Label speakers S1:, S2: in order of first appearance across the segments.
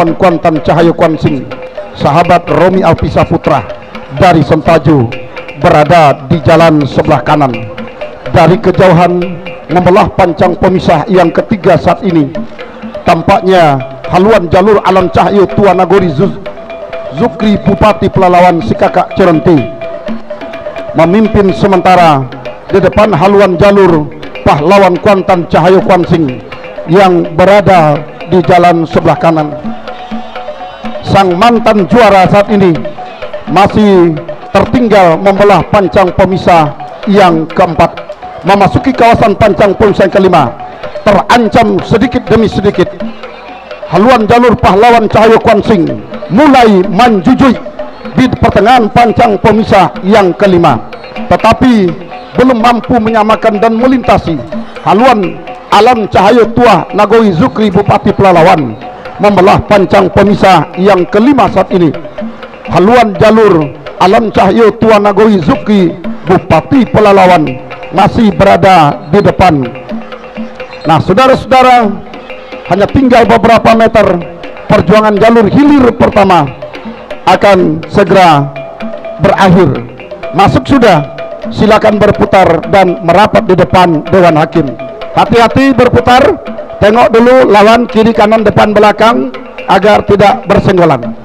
S1: Lawan Kuantan Cahyo Kuansing, sahabat Romi Alpisa Putra dari Sentaju berada di jalan sebelah kanan. Dari kejauhan membelah pancang pemisah yang ketiga saat ini, tampaknya haluan jalur Alam Cahyo Tua Nagori Zukri Bupati Pelalawan Sikakak Cerenti memimpin, sementara di depan haluan jalur Pahlawan Kuantan Cahyo Kuansing yang berada di jalan sebelah kanan. Sang mantan juara saat ini masih tertinggal membelah pancang pemisah yang keempat. Memasuki kawasan pancang pemisah yang kelima, terancam sedikit demi sedikit haluan jalur Pahlawan Cahyo Kuansing mulai menjujui di pertengahan pancang pemisah yang kelima, tetapi belum mampu menyamakan dan melintasi haluan Alam Cahyo Tua Nagori Zukri Bupati Pelalawan membelah pancang pemisah yang kelima saat ini. Haluan jalur Alam Cahyo Tua Nagori Zukri Bupati Pelalawan masih berada di depan. Nah, saudara-saudara, hanya tinggal beberapa meter perjuangan jalur hilir pertama akan segera berakhir. Masuk sudah, silakan berputar dan merapat di depan Dewan Hakim. Hati-hati berputar, tengok dulu lawan kiri kanan depan belakang agar tidak bersenggolan.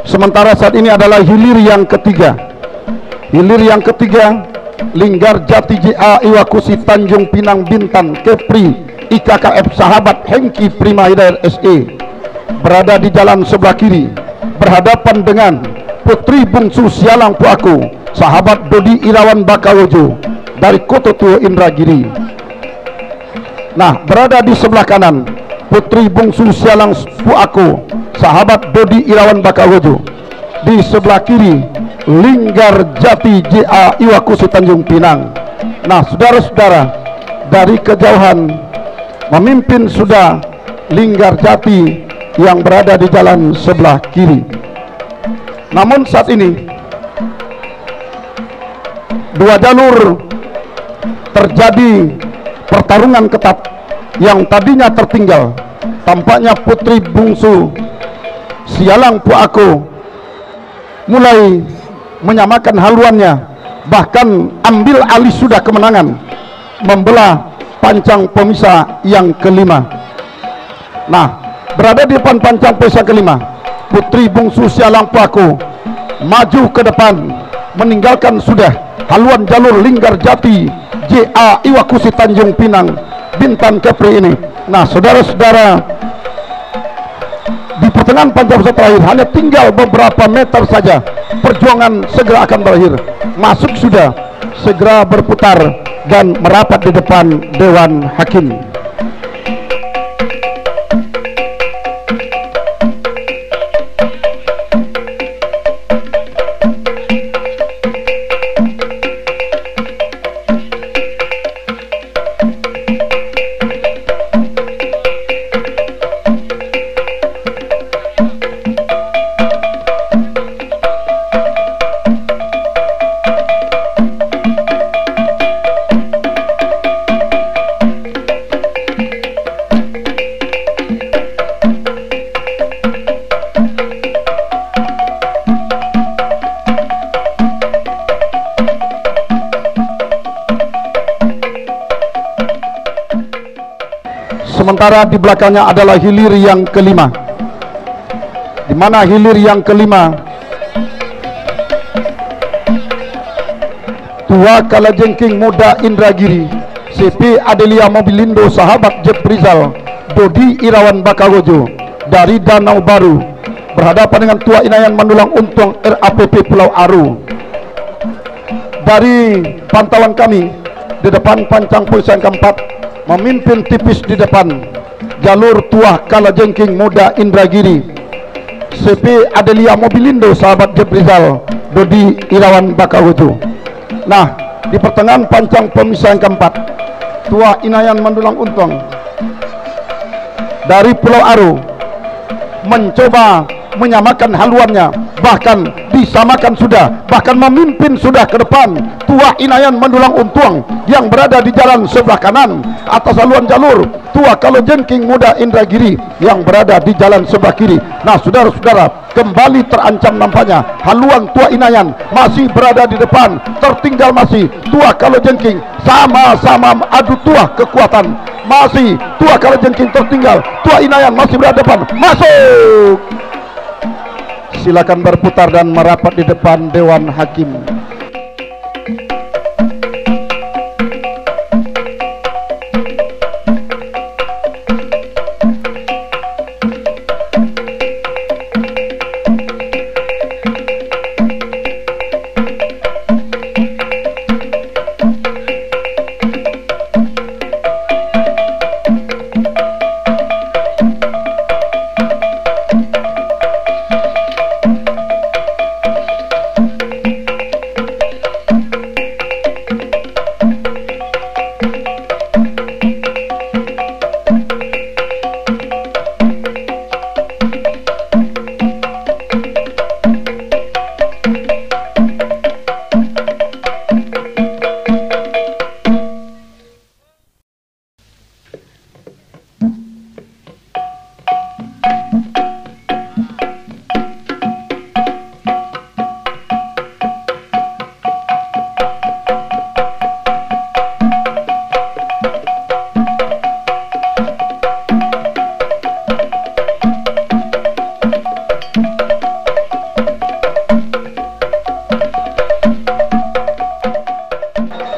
S1: Sementara saat ini adalah hilir yang ketiga. Hilir yang ketiga, Linggar Jati JA Iwakusi Tanjung Pinang Bintan Kepri IKKF Sahabat Hengki Prima Hidayat SE berada di jalan sebelah kiri, berhadapan dengan Putri Bungsu Sialang Puaku Sahabat Dodi Irawan Bakawojo dari Koto Tuo Indragiri. Nah, berada di sebelah kanan Putri Bungsu Sialang Puaku Sahabat Dodi Irawan Bakawojo. Di sebelah kiri Linggar Jati JA Iwakusi Tanjung Pinang. Nah, saudara-saudara, dari kejauhan memimpin sudah Linggar Jati yang berada di jalan sebelah kiri. Namun saat ini dua jalur terjadi pertarungan ketat. Yang tadinya tertinggal, tampaknya Putri Bungsu Sialang Puaku mulai menyamakan haluannya, bahkan ambil alih sudah kemenangan, membelah pancang pemisah yang kelima. Nah, berada di depan pancang pemisah kelima, Putri Bungsu Sialang Puaku maju ke depan, meninggalkan sudah haluan jalur Linggar Jati JA Iwakusi Tanjung Pinang Bintan Kepri ini. Nah, saudara-saudara, di pertengahan pancang pemisah terakhir hanya tinggal beberapa meter saja, perjuangan segera akan berakhir. Masuk sudah, segera berputar dan merapat di depan Dewan Hakim. Sementara di belakangnya adalah hilir yang kelima, di mana hilir yang kelima Tua Kalajengking Muda Indragiri CP Adelia Mobilindo Sahabat Jeprizal Dodi Irawan Bakawojo dari Danau Baru berhadapan dengan Tua Inayan Mandulang Untung RAPP Pulau Aru. Dari pantauan kami, di depan pancang pemisah yang keempat, memimpin tipis di depan jalur Tua Kalajengking Muda Indragiri CP Adelia Mobilindo Sahabat Jeprizal Dodi Irawan Bakawojo. Nah, di pertengahan pancang pemisah yang keempat Tua Inayan Mendulang Untung dari Pulau Aru mencoba menyamakan haluannya, bahkan disamakan sudah, bahkan memimpin sudah ke depan. Tua Inayan Mendulang Untung yang berada di jalan sebelah kanan atas haluan jalur. Tua Kalojengking Muda Indragiri yang berada di jalan sebelah kiri. Nah, saudara-saudara, kembali terancam nampaknya. Haluan Tua Inayan masih berada di depan, tertinggal masih Tua Kalojengking. Sama-sama adu tua kekuatan. Masih Tua Kalojengking tertinggal, Tua Inayan masih berada depan. Masuk. Silakan berputar dan merapat di depan Dewan Hakim.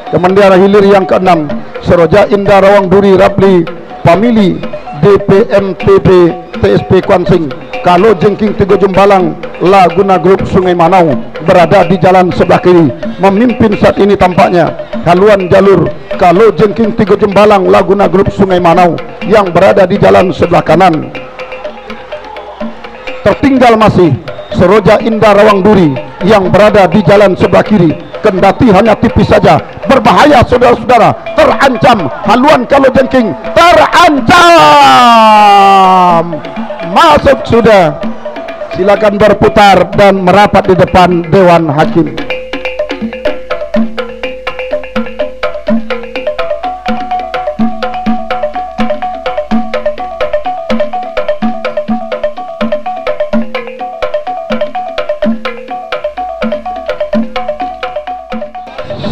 S1: Kemendiara hilir yang ke-6 Seroja Indah Rawang Duri Rapli Famili DPMTP TSP Kuansing Kalojengking Tigo Jembalang Laguna Grup Sungai Manau berada di jalan sebelah kiri. Memimpin saat ini tampaknya haluan jalur Kalojengking Tigo Jembalang Laguna Grup Sungai Manau yang berada di jalan sebelah kanan. Tertinggal masih Seroja Indah Rawang Duri yang berada di jalan sebelah kiri. Kendati hanya tipis saja, berbahaya saudara-saudara, terancam haluan Kalojengking, terancam. Masuk sudah. Silakan berputar dan merapat di depan Dewan Hakim.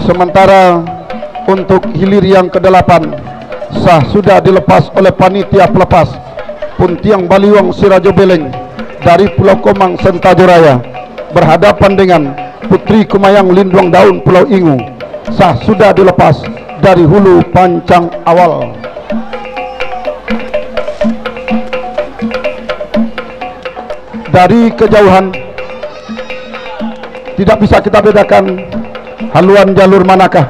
S1: Sementara untuk hilir yang ke-8 sah sudah dilepas oleh panitia pelepas Puntiang Baliwang Sirajo Beleng dari Pulau Komang Sentaja Raya berhadapan dengan Putri Kumayang Linduang Daun Pulau Ingu. Sah sudah dilepas dari hulu pancang awal. Dari kejauhan tidak bisa kita bedakan haluan jalur manakah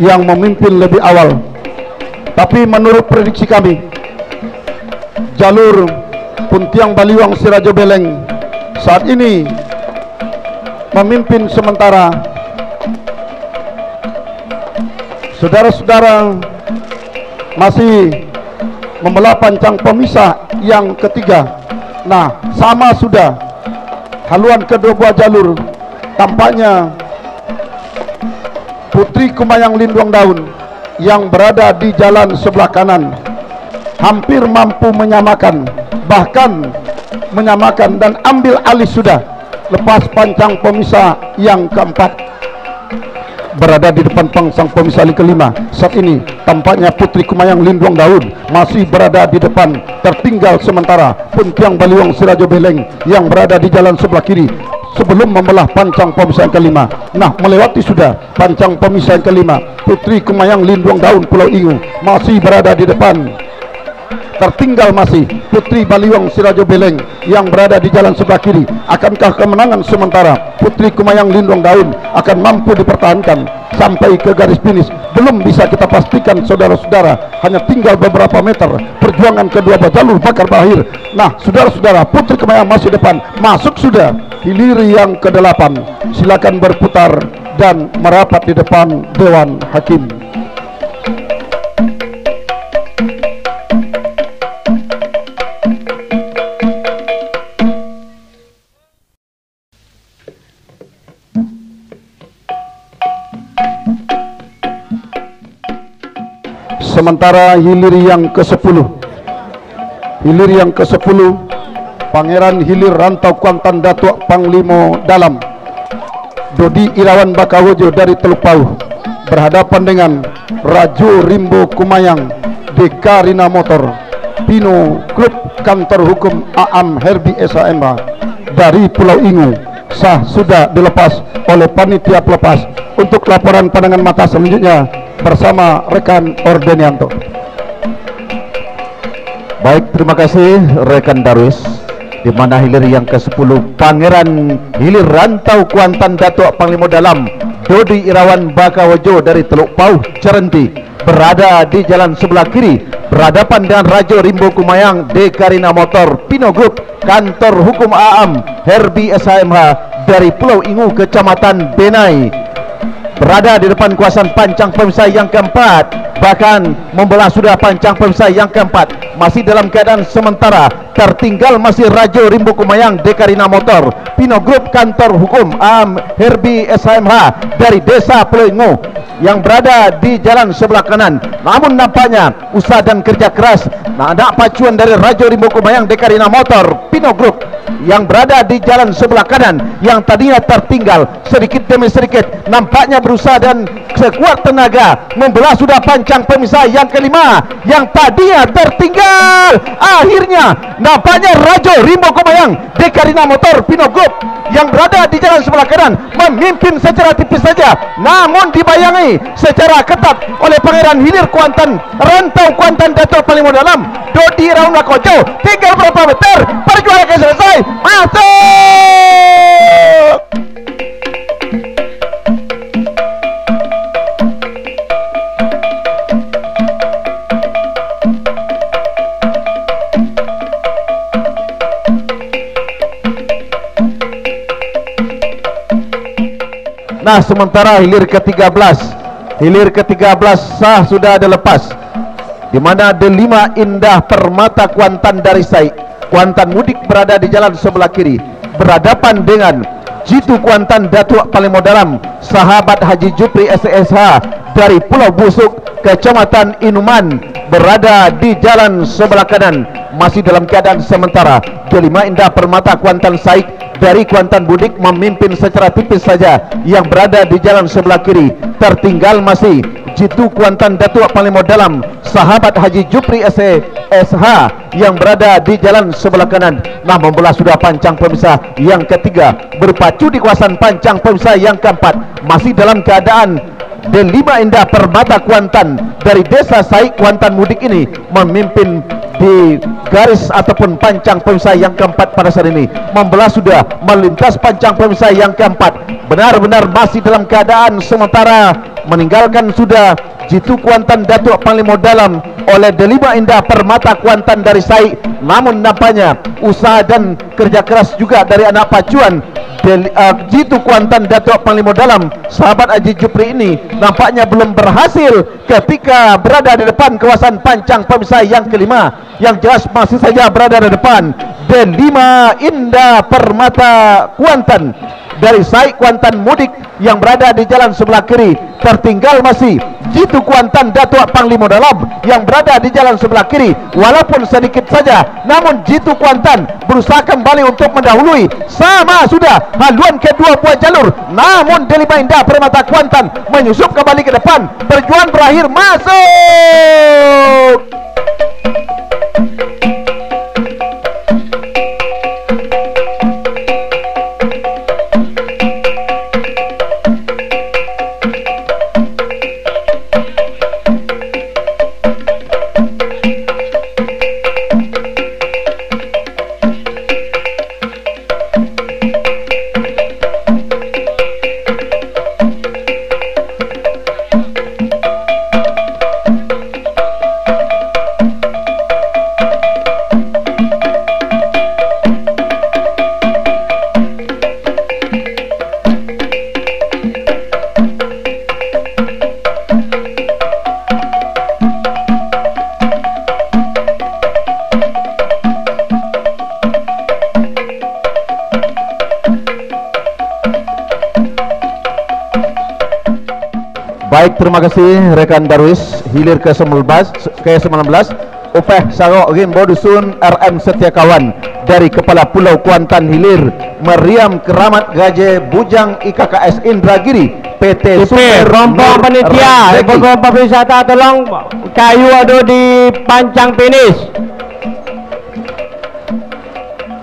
S1: yang memimpin lebih awal, tapi menurut prediksi kami jalur Puntiang Baliwang Sirajo Beleng saat ini memimpin sementara. Saudara-saudara, masih membelah pancang pemisah yang ketiga. Nah, sama sudah haluan kedua buah jalur. Tampaknya Putri Kumayang Linduang Daun yang berada di jalan sebelah kanan hampir mampu menyamakan, bahkan menyamakan dan ambil alih sudah. Lepas pancang pemisah yang keempat berada di depan pancang pemisah yang kelima. Saat ini tampaknya Putri Kumayang Linduang Daun masih berada di depan, tertinggal sementara Puntiang Baliwang Sirajo Beleng yang berada di jalan sebelah kiri sebelum membelah pancang pemisah yang kelima. Nah, melewati sudah pancang pemisah yang kelima, Putri Kumayang Linduang Daun Pulau Ingu masih berada di depan. Tertinggal masih Putri Baliwang Sirajo Beleng yang berada di jalan sebelah kiri. Akankah kemenangan sementara Putri Kumayang Linduang Daun akan mampu dipertahankan sampai ke garis finish? Belum bisa kita pastikan saudara-saudara, hanya tinggal beberapa meter perjuangan kedua jalur bakar berakhir. Nah, saudara-saudara, Putri Kumayang masih depan, masuk sudah hilir yang ke-8. Silakan berputar dan merapat di depan Dewan Hakim. sementara hilir yang ke-10 Pangeran Hilir Rantau Kuantan Datuk Panglima Dalam Dodi Irawan Bakawojo dari Teluk Pauh berhadapan dengan Rajo Rimbo Kumayang Dekarina Motor Pino Klub Kantor Hukum Aam Herbie SHMH dari Pulau Ingu sah sudah dilepas oleh panitia pelepas. Untuk laporan pandangan mata selanjutnya bersama rekan Ordenianto.
S2: Baik, terima kasih rekan Darwis. Di mana hilir yang ke-10 Pangeran Hilir Rantau Kuantan Datuk Panglima Dalam Dodi Irawan Bakawojo dari Teluk Pauh Cerenti berada di jalan sebelah kiri berhadapan dengan Rajo Rimbo Kumayang Dekarina Motor Pino Group Kantor Hukum Aam Herbie SHMH dari Pulau Ingu Kecamatan Benai berada di depan kawasan pancang pemisah yang keempat, bahkan membelah sudah pancang pemisah yang keempat. Masih dalam keadaan sementara, tertinggal masih Rajo Rimbo Kumayang Dekarina Motor Pino Group Kantor Hukum Aam Herbie SHMH dari Desa Pulau Ingu yang berada di jalan sebelah kanan. Namun nampaknya usaha dan kerja keras ada pacuan dari Rajo Rimbo Kumayang Dekarina Motor Pino Group yang berada di jalan sebelah kanan yang tadinya tertinggal sedikit demi sedikit nampaknya berusaha dan sekuat tenaga membelah sudah pancang pemisah yang kelima yang tadinya tertinggal. Akhirnya nampaknya Rajo Rimbo Kumayang Dekarina Motor Pino Group yang berada di jalan sebelah kanan memimpin secara tipis saja, namun dibayangi secara ketat oleh Pangeran Hilir Kuantan Rantau Kuantan Datuk Panglima Dalam Dodi Irawan Bakawojo. Tinggal berapa meter perjuangan akan selesai. Masuk. Nah, sementara hilir ke-13 sah sudah ada lepas, di mana D5 Indah Permata Kuantan dari Saik Kuantan Mudik berada di jalan sebelah kiri berhadapan dengan Jitu Kuantan Datuk Panglima Dalam Sahabat Haji Jupri SSH dari Pulau Busuk Kecamatan Inuman berada di jalan sebelah kanan. Masih dalam keadaan sementara, D5 Indah Permata Kuantan Saik dari Kuantan Mudik memimpin secara tipis saja yang berada di jalan sebelah kiri. Tertinggal masih Jitu Kuantan Datuk Panglima Dalam Sahabat Haji Jupri SSH yang berada di jalan sebelah kanan. Nah, membelah sudah pancang pemisah yang ketiga berpacu di kawasan pancang pemisah yang keempat. Masih dalam keadaan D5 Indah Permata Kuantan dari Desa Saik Kuantan Mudik ini memimpin di garis ataupun pancang pemisah yang keempat pada saat ini. Membelah sudah melintas pancang pemisah yang keempat, benar-benar masih dalam keadaan sementara meninggalkan sudah Jitu Kuantan Datuk Panglima Dalam oleh D5 Indah Permata Kuantan dari Saik. Namun nampaknya usaha dan kerja keras juga dari anak pacuan Jitu Kuantan Datuk Panglima Dalam Sahabat Haji Jupri ini nampaknya belum berhasil ketika berada di depan kawasan pancang pemisah yang kelima. Yang jelas masih saja berada di depan D5 Indah Permata Kuantan dari Saik Kuantan Mudik yang berada di jalan sebelah kiri. Tertinggal masih Jitu Kuantan Datuk Panglima Dalam yang berada di jalan sebelah kiri, walaupun sedikit saja, namun Jitu Kuantan berusaha kembali untuk mendahului. Sama sudah haluan kedua buah jalur, namun D5 Indah Permata Kuantan menyusup kembali ke depan. Perjuangan berakhir, masuk. Baik, terima kasih rekan Darwis. Hilir ke-19 Upeh Sarok Rimbo Dusun RM Setiakawan dari Kepala Pulau Kuantan Hilir Meriam Keramat Gaje Bujang IKKS Indragiri PT Super
S3: rompong panitia beberapa wisata tolong kayu ada di pancang finish.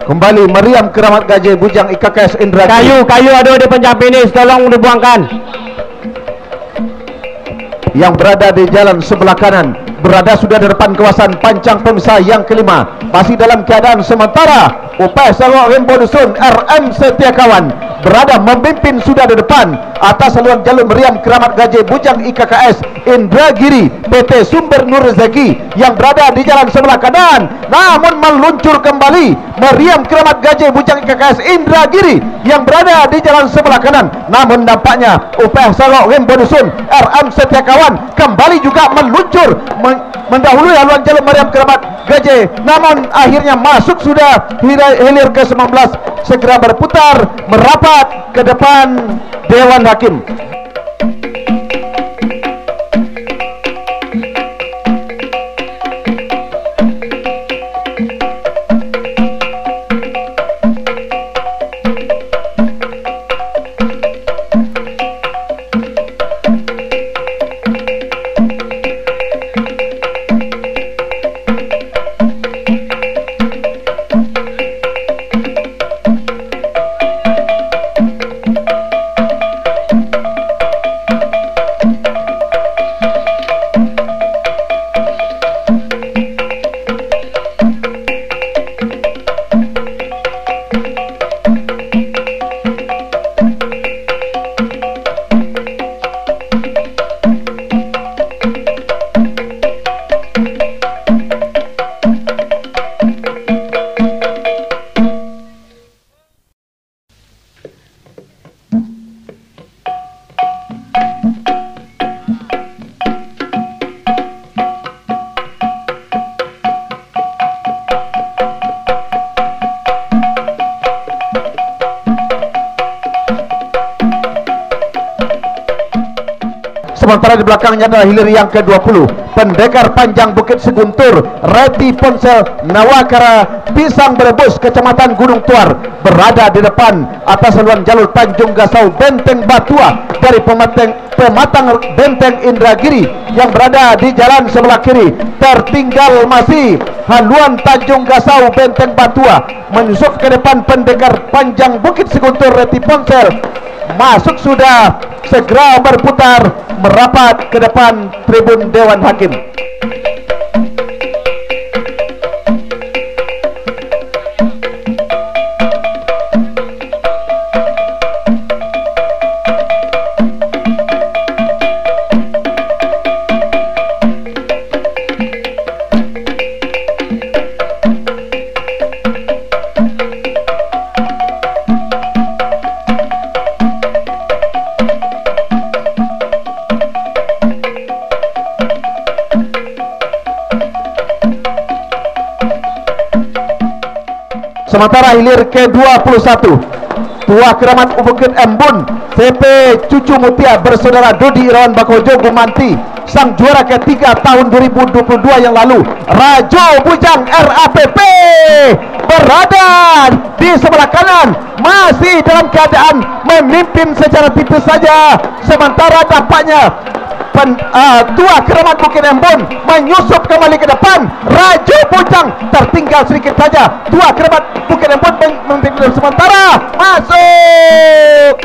S2: Kembali Meriam Keramat Gaje Bujang IKKS Indragiri.
S3: Kayu ada di pancang finish, tolong dibuangkan.
S2: Yang berada di jalan sebelah kanan berada sudah di depan kawasan pancang pemisah yang kelima, masih dalam keadaan sementara. Upaya Sarok Rimbo Dusun RM Setiakawan berada memimpin sudah di depan atas saluran jalur Meriam Keramat Gaje Bujang IKKS Indragiri PT Sumber Nur Rezeki yang berada di jalan sebelah kanan, namun meluncur kembali Meriam Keramat Gaje Bujang IKKS Indragiri yang berada di jalan sebelah kanan, namun nampaknya Upaya Sarok Rimbo Dusun RM Setiakawan kembali juga meluncur mendahului haluan jalur Meriam Keramat Gaje, namun akhirnya masuk sudah hilir ke-19, segera berputar merapat ke depan Dewan Hakim. Sementara di belakangnya adalah hilir yang ke-20 Pendekar Panjang Bukit Seguntur Reti Ponsel Nawakara Pisang Berebus Kecamatan Gunung Tuar berada di depan atas saluran jalur Tanjung Gasau Benteng Batua dari pematang Benteng Indragiri yang berada di jalan sebelah kiri. Tertinggal masih haluan Tanjung Gasau Benteng Batua, menyusup ke depan Pendekar Panjang Bukit Seguntur Reti Ponsel masuk sudah, segera berputar merapat ke depan tribun Dewan Hakim. Sementara hilir ke-21 Tua Keramat Bukit Embun CP Cucu Mutia bersaudara Dodi Irawan Bakojo Gumanti, sang juara ketiga tahun 2022 yang lalu, Rajo Bujang RAPP berada di sebelah kanan, masih dalam keadaan memimpin secara tipis saja. Sementara tampaknya Tua Keramat Bukit Embun menyusup kembali ke depan. Rajo Bujang tertinggal sedikit saja. Tua Keramat Bukit Embun memimpin sementara masuk.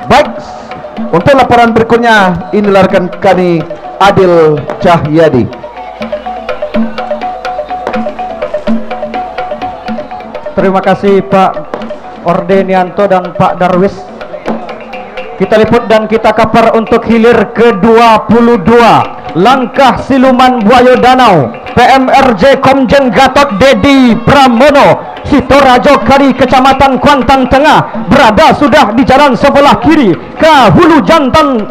S2: Baik, untuk laporan berikutnya inilah rekan kami Adil Cahyadi.
S3: Terima kasih Pak Ordenianto dan Pak Darwis. Kita liput dan kita kapar untuk hilir ke-22 Langkah Siluman Buaya Danau PMRJ Komjen Gatot Dedi Pramono si Torajo Kari Kecamatan Kuantan Tengah berada sudah di jalan sebelah kiri ke hulu jantan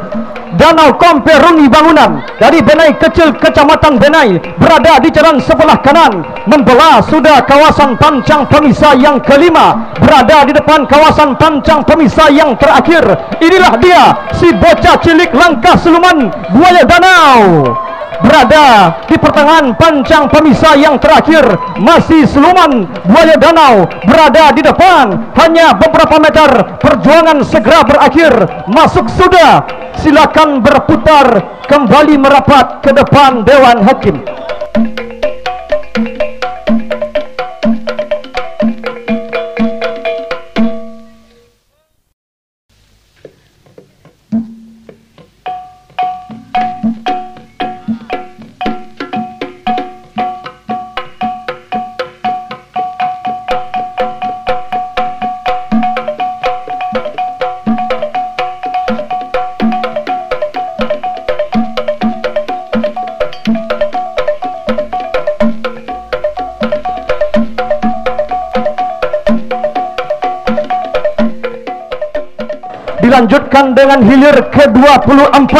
S3: Danau Kompe Rungi Bangunan. Dari Benai Kecil Kecamatan Benai berada di jalan sebelah kanan membelah sudah kawasan pancang pemisah yang kelima berada di depan kawasan pancang pemisah yang terakhir. Inilah dia si bocah cilik langkah siluman buaya danau berada di pertengahan pancang pemisah yang terakhir. Masih siluman buaya danau berada di depan, hanya beberapa meter perjuangan segera berakhir. Masuk sudah, silakan berputar kembali merapat ke depan Dewan Hakim. Dilanjutkan dengan hilir ke-24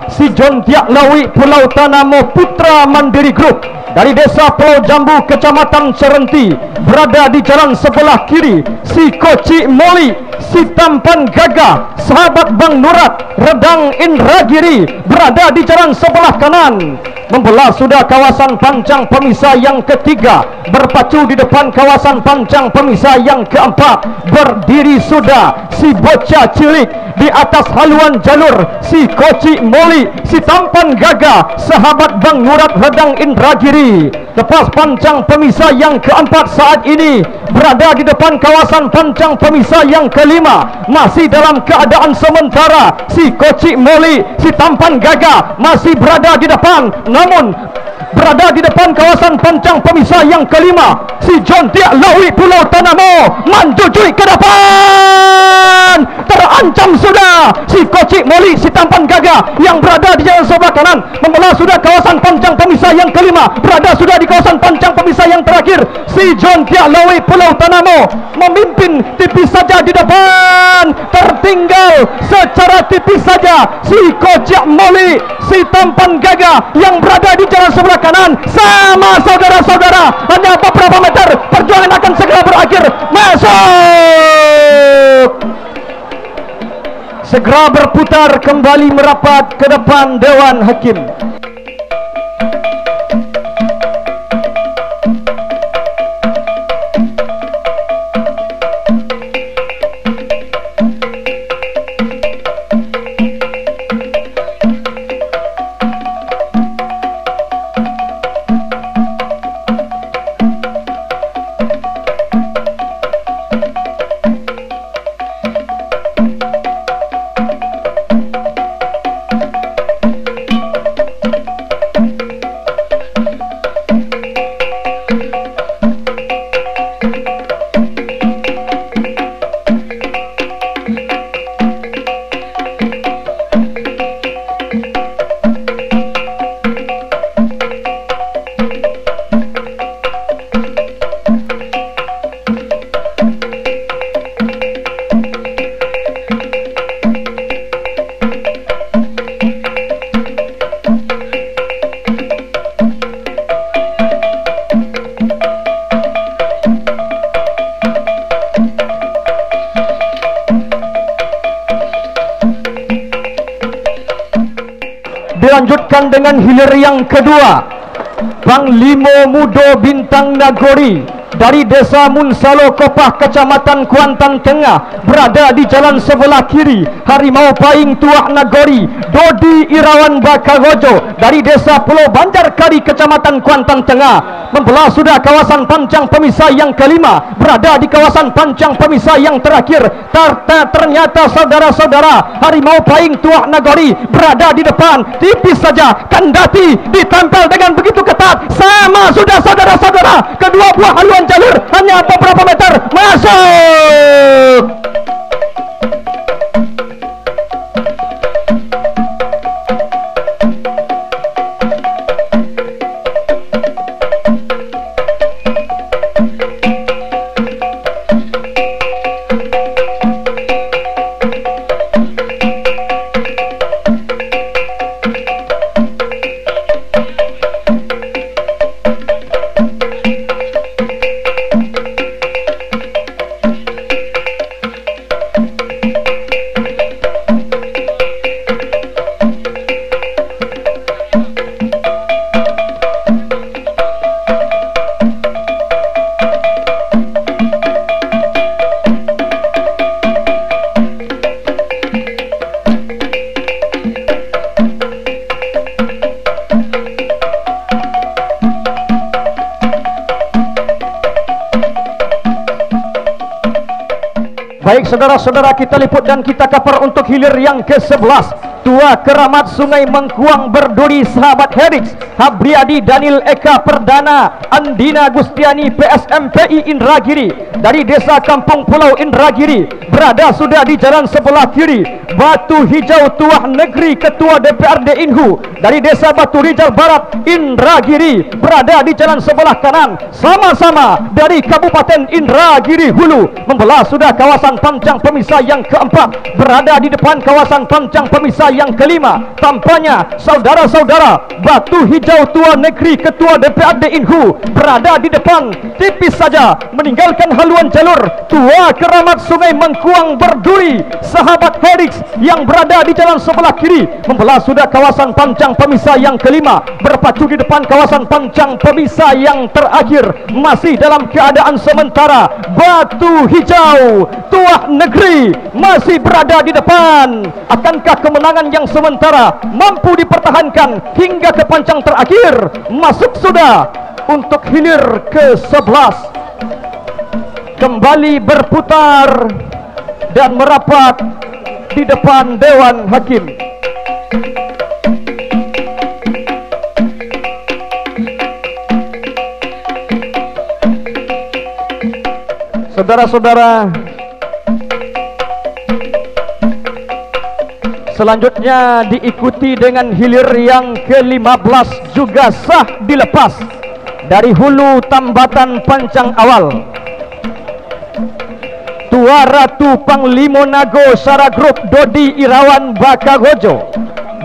S3: si John Tiak Lawi Pulau Tanamo Putra Mandiri Group dari Desa Pulau Jambu Kecamatan Serenti berada di jalan sebelah kiri. Si Koci Moli si Tampan Gagah sahabat Bang Nurat Redang Indragiri berada di jalan sebelah kanan membelah sudah kawasan pancang pemisah yang ketiga, berpacu di depan kawasan pancang pemisah yang keempat. Berdiri sudah si bocah cilik di atas haluan jalur si Koci Moli si Tampan Gagah sahabat Bang Nurat Redang Indragiri. Lepas pancang pemisah yang keempat saat ini berada di depan kawasan pancang pemisah yang kelima. Masih dalam keadaan sementara si Koci Moli si Tampan Gagah masih berada di depan, namun berada di depan kawasan pancang pemisah yang kelima si John Tiak Lawi Pulau Tanamo manjujui ke depan. Terancam sudah si Koci Moli si Tampan Gagah yang berada di jalan sebelah kanan membelah sudah kawasan pancang pemisah yang kelima, berada sudah di kawasan pancang pemisah yang terakhir. Si John Tiak Lawi Pulau Tanamo memimpin tipis saja di depan, tertinggal secara tipis saja si Koci Moli si Tampan Gagah yang berada di jalan sebelah kanan. Sama saudara-saudara, hanya beberapa meter perjuangan akan segera berakhir. Masuk, segera berputar kembali merapat ke depan Dewan Hakim. Dilanjutkan dengan hilir yang kedua, Panglima Mudo Bintang Nagori dari Desa Munsalo Kopah Kecamatan Kuantan Tengah berada di jalan sebelah kiri. Harimau Paing Tuak Nagori Dodi Irawan Bakagojo dari Desa Pulau Banjar Kari Kecamatan Kuantan Tengah membelah sudah kawasan pancang pemisah yang kelima, berada di kawasan pancang pemisah yang terakhir. Ternyata saudara-saudara, Harimau Paing Tuak Nagori berada di depan, tipis saja kendati ditempel dengan begitu ketat. Sama sudah saudara-saudara, kedua buah haluan jalur hanya beberapa meter. Masuk, Baik saudara-saudara, kita liput dan kita kapar untuk hilir yang ke-11. Tua Keramat Sungai Mengkuang berduri sahabat Herix Habriadi Daniel Eka Perdana Andina Gustiani PSMPI Indragiri dari desa Kampung Pulau Indragiri, berada sudah di jalan sebelah kiri. Batu Hijau Tuah Negeri Ketua DPRD Inhu dari desa Batu Rijal Barat Indragiri, berada di jalan sebelah kanan. Sama-sama dari Kabupaten Indragiri Hulu, membelah sudah kawasan pancang pemisah yang keempat, berada di depan kawasan pancang pemisah yang kelima. Tampaknya saudara-saudara, Batu Hijau Tua Negeri Ketua DPRD Inhu berada di depan, tipis saja meninggalkan haluan jalur. Tua Keramat Sungai Mengkuang berduri sahabat Herix yang berada di jalan sebelah kiri, membelah sudah kawasan pancang pemisah yang kelima, berpacu di depan kawasan pancang pemisah yang terakhir. Masih dalam keadaan sementara, Batu Hijau Tuah Negeri masih berada di depan. Akankah kemenangan yang sementara mampu dipertahankan hingga ke pancang terakhir? Masuk sudah untuk hilir ke-11, kembali berputar dan merapat di depan Dewan Hakim. Saudara-saudara, selanjutnya diikuti dengan hilir yang ke-15 juga sah dilepas dari hulu tambatan pancang awal. Tua Ratu Panglimo Nago Sara Grup Dodi Irawan Bakagojo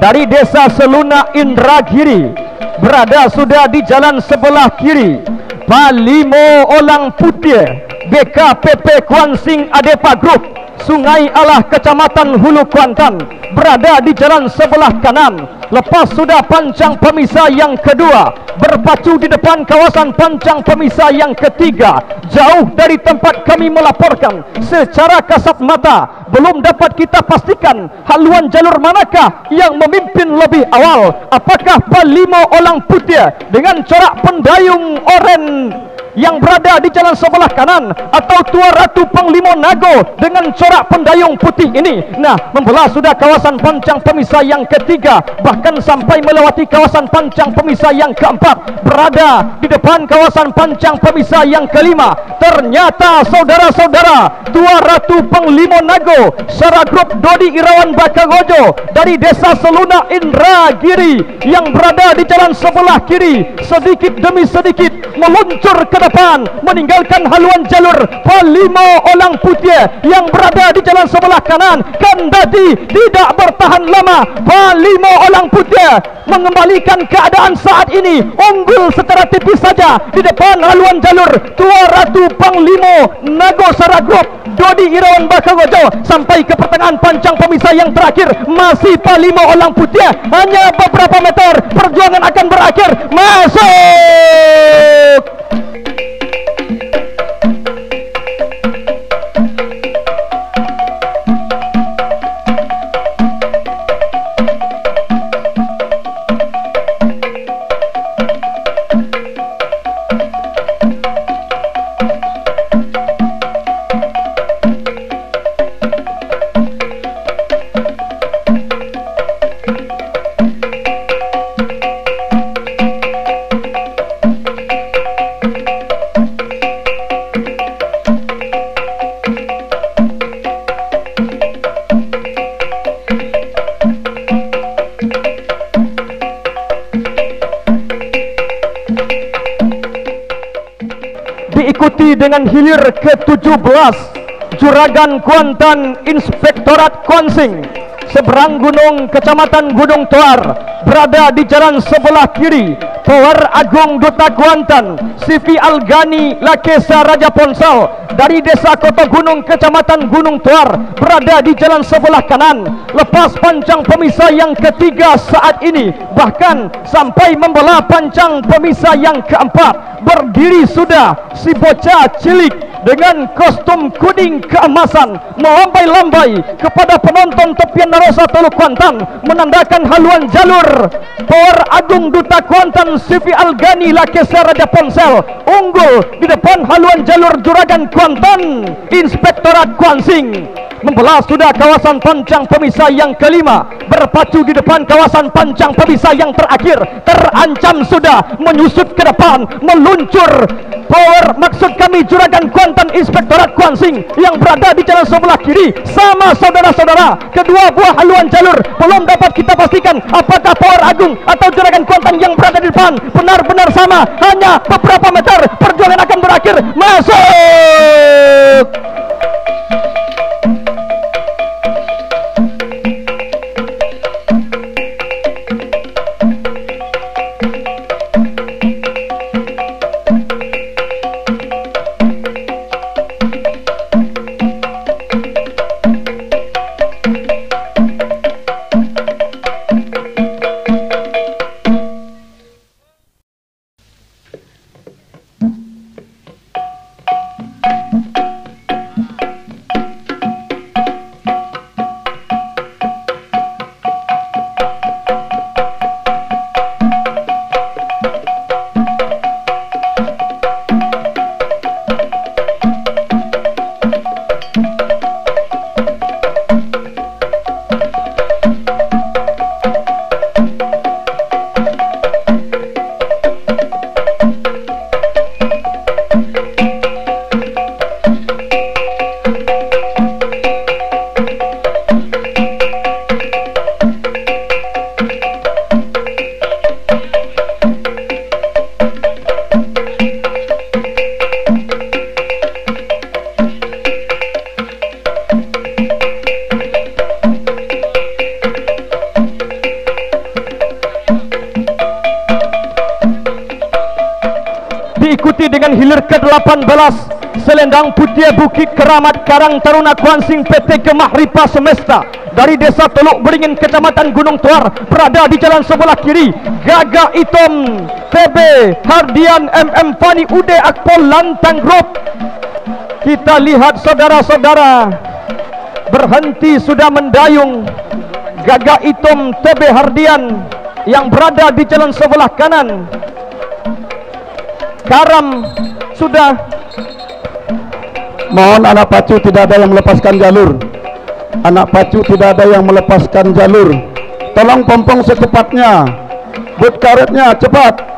S3: dari desa Seluna Indragiri, berada sudah di jalan sebelah kiri. Palimo Olang Putih BKPP Kuansing Adepa Grup Sungai Alah Kecamatan Hulu Kuantan, berada di jalan sebelah kanan. Lepas sudah pancang pemisah yang kedua, berpacu di depan kawasan pancang pemisah yang ketiga. Jauh dari tempat kami melaporkan, secara kasat mata belum dapat kita pastikan haluan jalur manakah yang memimpin lebih awal. Apakah Palimo Olang Putih dengan corak pendayung oren yang berada di jalan sebelah kanan, atau Tua Ratu Panglimo Nago dengan corak pendayung putih ini? Nah, membelah sudah kawasan pancang pemisah yang ketiga, bahkan sampai melewati kawasan pancang pemisah yang keempat, berada di depan kawasan pancang pemisah yang kelima. Ternyata saudara-saudara, Tua Ratu Panglimo Nago Sara Grup Dodi Irawan Bakagojo dari desa Seluna Indragiri yang berada di jalan sebelah kiri, sedikit demi sedikit meluncur ke depan, meninggalkan haluan jalur Palimo Olang Putih yang berada di jalan sebelah kanan. Kendati tidak bertahan lama, Palimo Olang Putih mengembalikan keadaan saat ini, unggul secara tipis saja di depan haluan jalur Tua Ratu Panglimo Nago Sara Grup Dodi Irawan Bakagojo. Sampai ke pertengahan pancang pemisah yang terakhir, masih Palimo Olang Putih, hanya beberapa meter perjuangan akan berakhir. Masuk! Diikuti dengan hilir ke-17, Juragan Kuantan Inspektorat Kuansing seberang gunung Kecamatan Gunung Toar, berada di jalan sebelah kiri. Tower Agung Duta Kuantan Sivi Algani Lakesa Raja Ponsel dari desa Kota Gunung Kecamatan Gunung Toar, berada di jalan sebelah kanan. Lepas pancang pemisah yang ketiga saat ini, bahkan sampai membelah pancang pemisah yang keempat, berdiri sudah si bocah cilik dengan kostum kuning keemasan melambai-lambai kepada penonton tepian Narosa Teluk Kuantan, menandakan haluan jalur Power Agung Duta Kuantan Sivi Algani Lakesa Raja Ponsel unggul di depan haluan jalur Juragan Kuantan Inspektorat Kuansing. Membelah sudah kawasan pancang pemisah yang kelima, berpacu di depan kawasan pancang pemisah yang terakhir, terancam sudah menyusut ke depan, meluncur Power, maksud kami Juragan Kuantan Inspektorat Kuansing yang berada di jalan sebelah kiri. Sama saudara-saudara, kedua buah haluan jalur belum dapat kita pastikan apakah Power Agung atau Juragan Kuantan yang berada di depan benar-benar sama, hanya beberapa meter perjuangan akan berakhir. Masuk. Diikuti dengan hilir ke-18 Selendang Putih Bukit Keramat Karang Taruna Kuansing PT Kemah Ripa Semesta dari Desa Teluk Beringin Kecamatan Gunung Tuar berada di jalan sebelah kiri. Gagak Itom TB Hardian MM Fani Ude Akpol Lantang Group. Kita lihat saudara-saudara berhenti sudah mendayung. Gagak Itom TB Hardian yang berada di jalan sebelah kanan. Karam sudah.
S1: Mohon anak pacu tidak ada yang melepaskan jalur. Anak pacu tidak ada yang melepaskan jalur. Tolong pompong secepatnya. Boot karetnya cepat.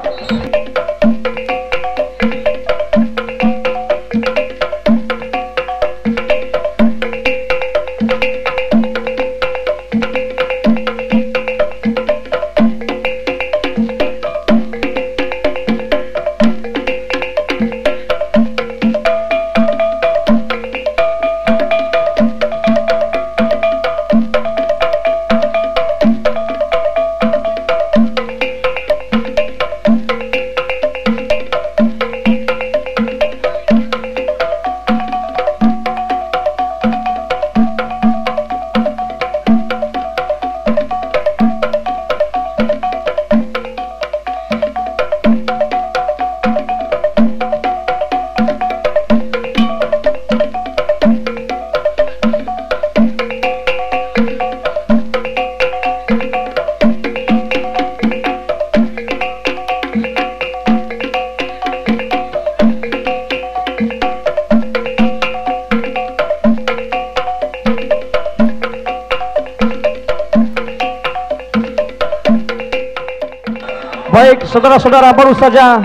S3: Baik saudara-saudara, baru saja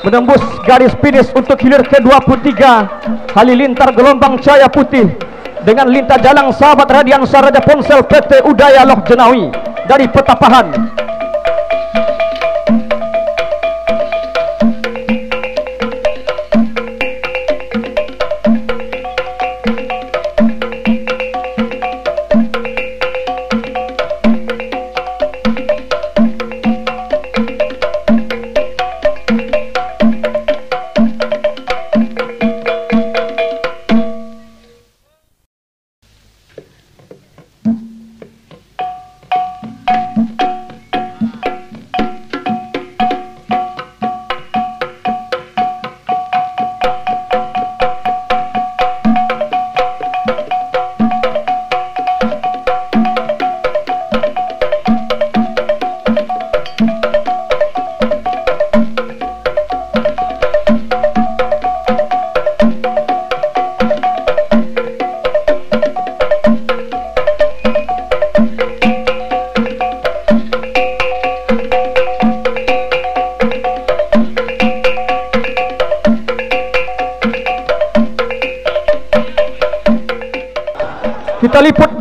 S3: menembus garis finish untuk hilir ke-23 Halilintar gelombang cahaya putih dengan lintah jalang sahabat Radiansa Raja Ponsel PT Udaya Lok Jenawi dari Petapahan.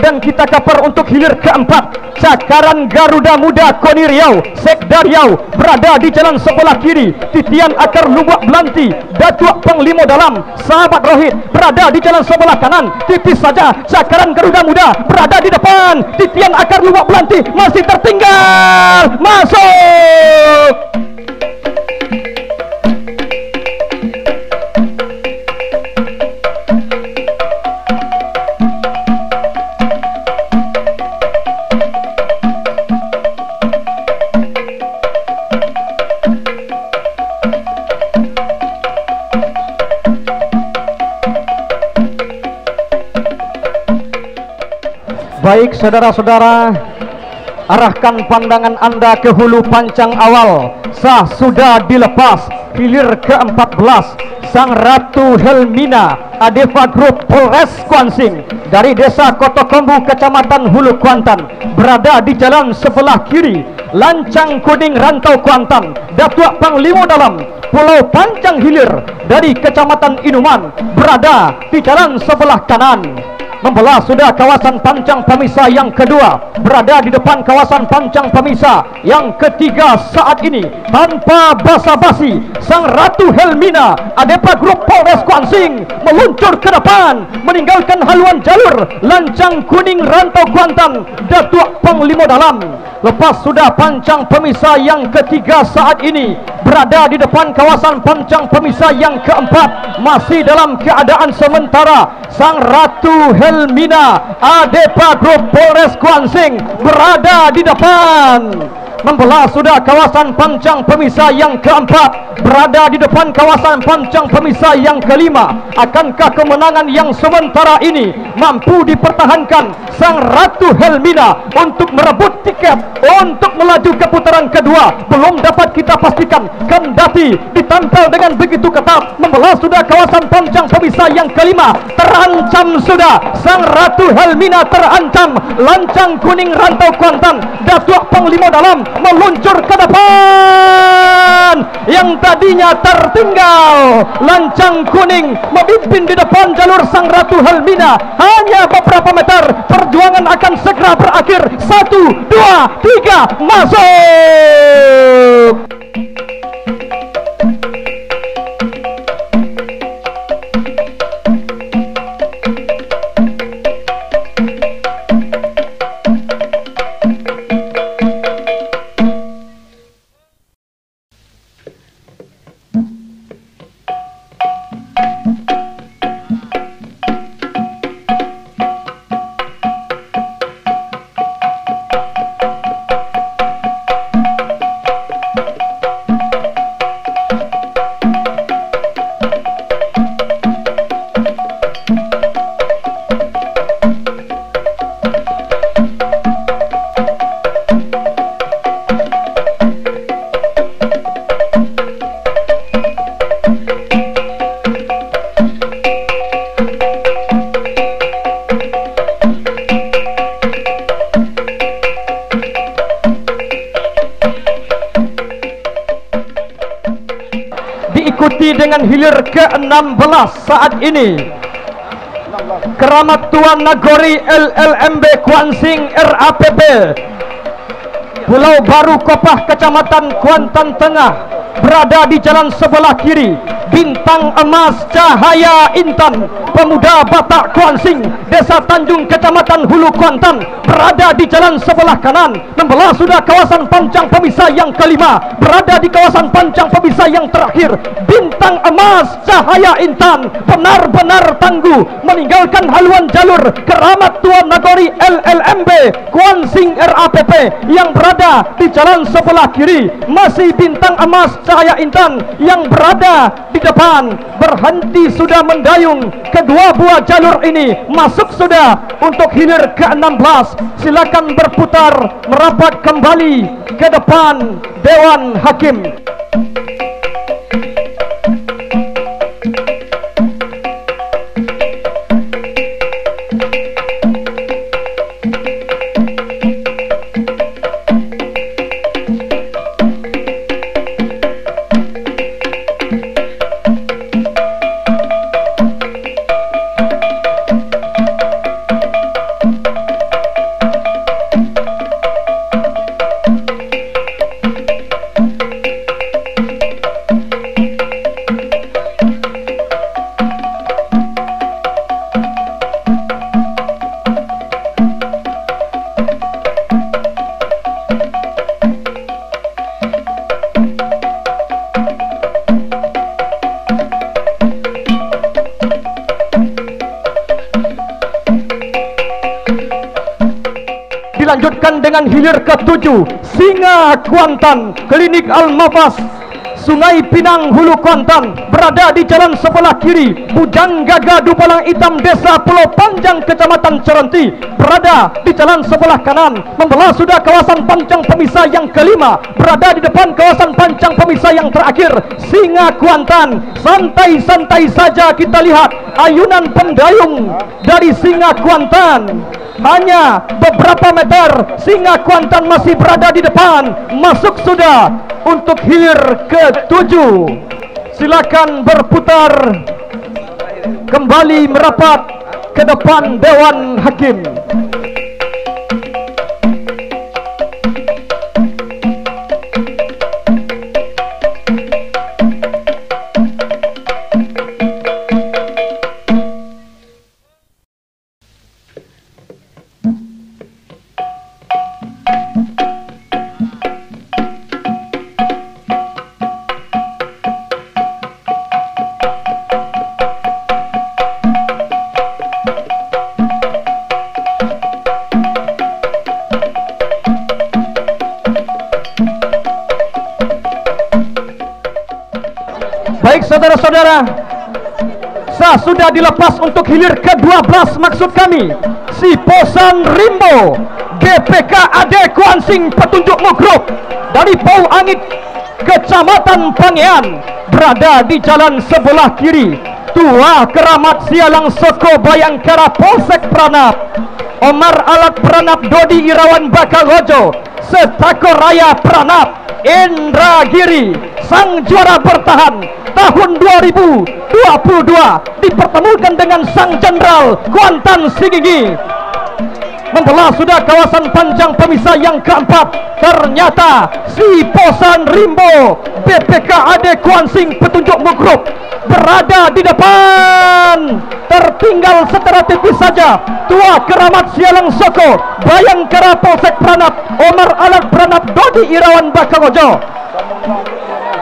S3: sedang kita kapar untuk hilir keempat. Cakaran Garuda Muda Koni Riau, Sekda Riau berada di jalan sebelah kiri. Titian Akar Lubuk Belanti, Datuk Panglima Dalam Sahabat Rohit berada di jalan sebelah kanan. Tipis saja Cakaran Garuda Muda berada di depan. Titian Akar Lubuk Belanti masih tertinggal. Masuk. Baik saudara-saudara, arahkan pandangan anda ke hulu pancang awal. Sah sudah dilepas hilir ke-14 Sang Ratu Helmina Adefa Group Polres Kuansing dari Desa Kotokombu, Kecamatan Hulu Kuantan, berada di jalan sebelah kiri. Lancang Kuning Rantau Kuantan, Datuk Panglima Dalam Pulau Pancang Hilir dari Kecamatan Inuman berada di jalan sebelah kanan. Membelah sudah kawasan pancang pemisah yang kedua, berada di depan kawasan pancang pemisah yang ketiga saat ini. Tanpa basa-basi, Sang Ratu Helmina Adepa Group Polres Kuansing meluncur ke depan, meninggalkan haluan jalur Lancang Kuning Rantau Kuantan, Datuk Panglima Dalam. Lepas sudah pancang pemisah yang ketiga saat ini, berada di depan kawasan pancang pemisah yang keempat, masih dalam keadaan sementara. Sang Ratu Helmina Adepa Group Polres Kuansing berada di depan. Membelah sudah kawasan pancang pemisah yang keempat, berada di depan kawasan pancang pemisah yang kelima. Akankah kemenangan yang sementara ini mampu dipertahankan Sang Ratu Helmina untuk merebut tiket untuk melaju ke putaran kedua? Belum dapat kita pastikan, kendati ditempel dengan begitu ketat. Membelah sudah kawasan pancang pemisah yang kelima, terancam sudah Sang Ratu Helmina, terancam. Lancang Kuning Rantau Kuantan, Datuk Panglima Dalam meluncur ke depan. Yang tadinya tertinggal, Lancang Kuning memimpin di depan jalur Sang Ratu Helmina. Hanya beberapa meter, perjuangan akan segera berakhir. 1, 2, 3, masuk. Diikuti dengan hilir ke-16 saat ini. Keramat Tuan Nagori LLMB Kuansing RAPP Pulau Baru Kopah, Kecamatan Kuantan Tengah, berada di jalan sebelah kiri. Bintang Emas Cahaya Intan Pemuda Batak Kuansing, Desa Tanjung, Kecamatan Hulu Kuantan, berada di jalan sebelah kanan. Membelah sudah kawasan pancang pemisah yang kelima, berada di kawasan pancang pemisah yang terakhir. Bintang Emas Cahaya Intan benar-benar tangguh, meninggalkan haluan jalur. Keramat Tuan Nagori LLMB Kuansing RAPP yang berada di jalan sebelah kiri. Masih Bintang Emas Cahaya Intan yang berada di depan. Berhenti sudah mendayung. Kedua buah jalur ini masuk sudah untuk hilir ke-16. Silakan berputar merapat kembali ke depan Dewan Hakim. dengan hilir ke-7 Singa Kuantan Klinik Al-Mafas Sungai Pinang Hulu Kuantan berada di jalan sebelah kiri. Bujang Gaga Dubalang Hitam Desa Pulau Panjang Kecamatan Cerenti berada di jalan sebelah kanan. Membelah sudah kawasan pancang pemisah yang kelima, berada di depan kawasan pancang pemisah yang terakhir Singa Kuantan. Santai-santai saja kita lihat ayunan pendayung dari Singa Kuantan. Hanya beberapa meter Singa Kuantan masih berada di depan. Masuk sudah untuk hilir ke-7. Silakan berputar kembali merapat ke depan Dewan Hakim. Baik saudara-saudara, sudah dilepas untuk hilir ke-12 maksud kami. Si Posan Rimbo GPK Ade Kuansing Petunjuk Mugruk dari Pau Angit Kecamatan Pangean berada di jalan sebelah kiri. Tua Keramat Sialang Soko Bayangkara Polsek Pranap Omar Alat Pranap Dodi Irawan Bakalojo Setako Raya Pranap Indragiri sang juara bertahan tahun 2022 dipertemukan dengan sang jenderal Kuantan Sigigi. Membelah sudah kawasan panjang pemisah yang keempat. Ternyata si Posan Rimbo BPK Ade Kuansing Petunjuk Mugruk berada di depan. Tertinggal secara tipis saja Tua Keramat Sialang Soko Bayangkara Polsek Pranap Omar Alat Pranap Dodi Irawan Bakalojo.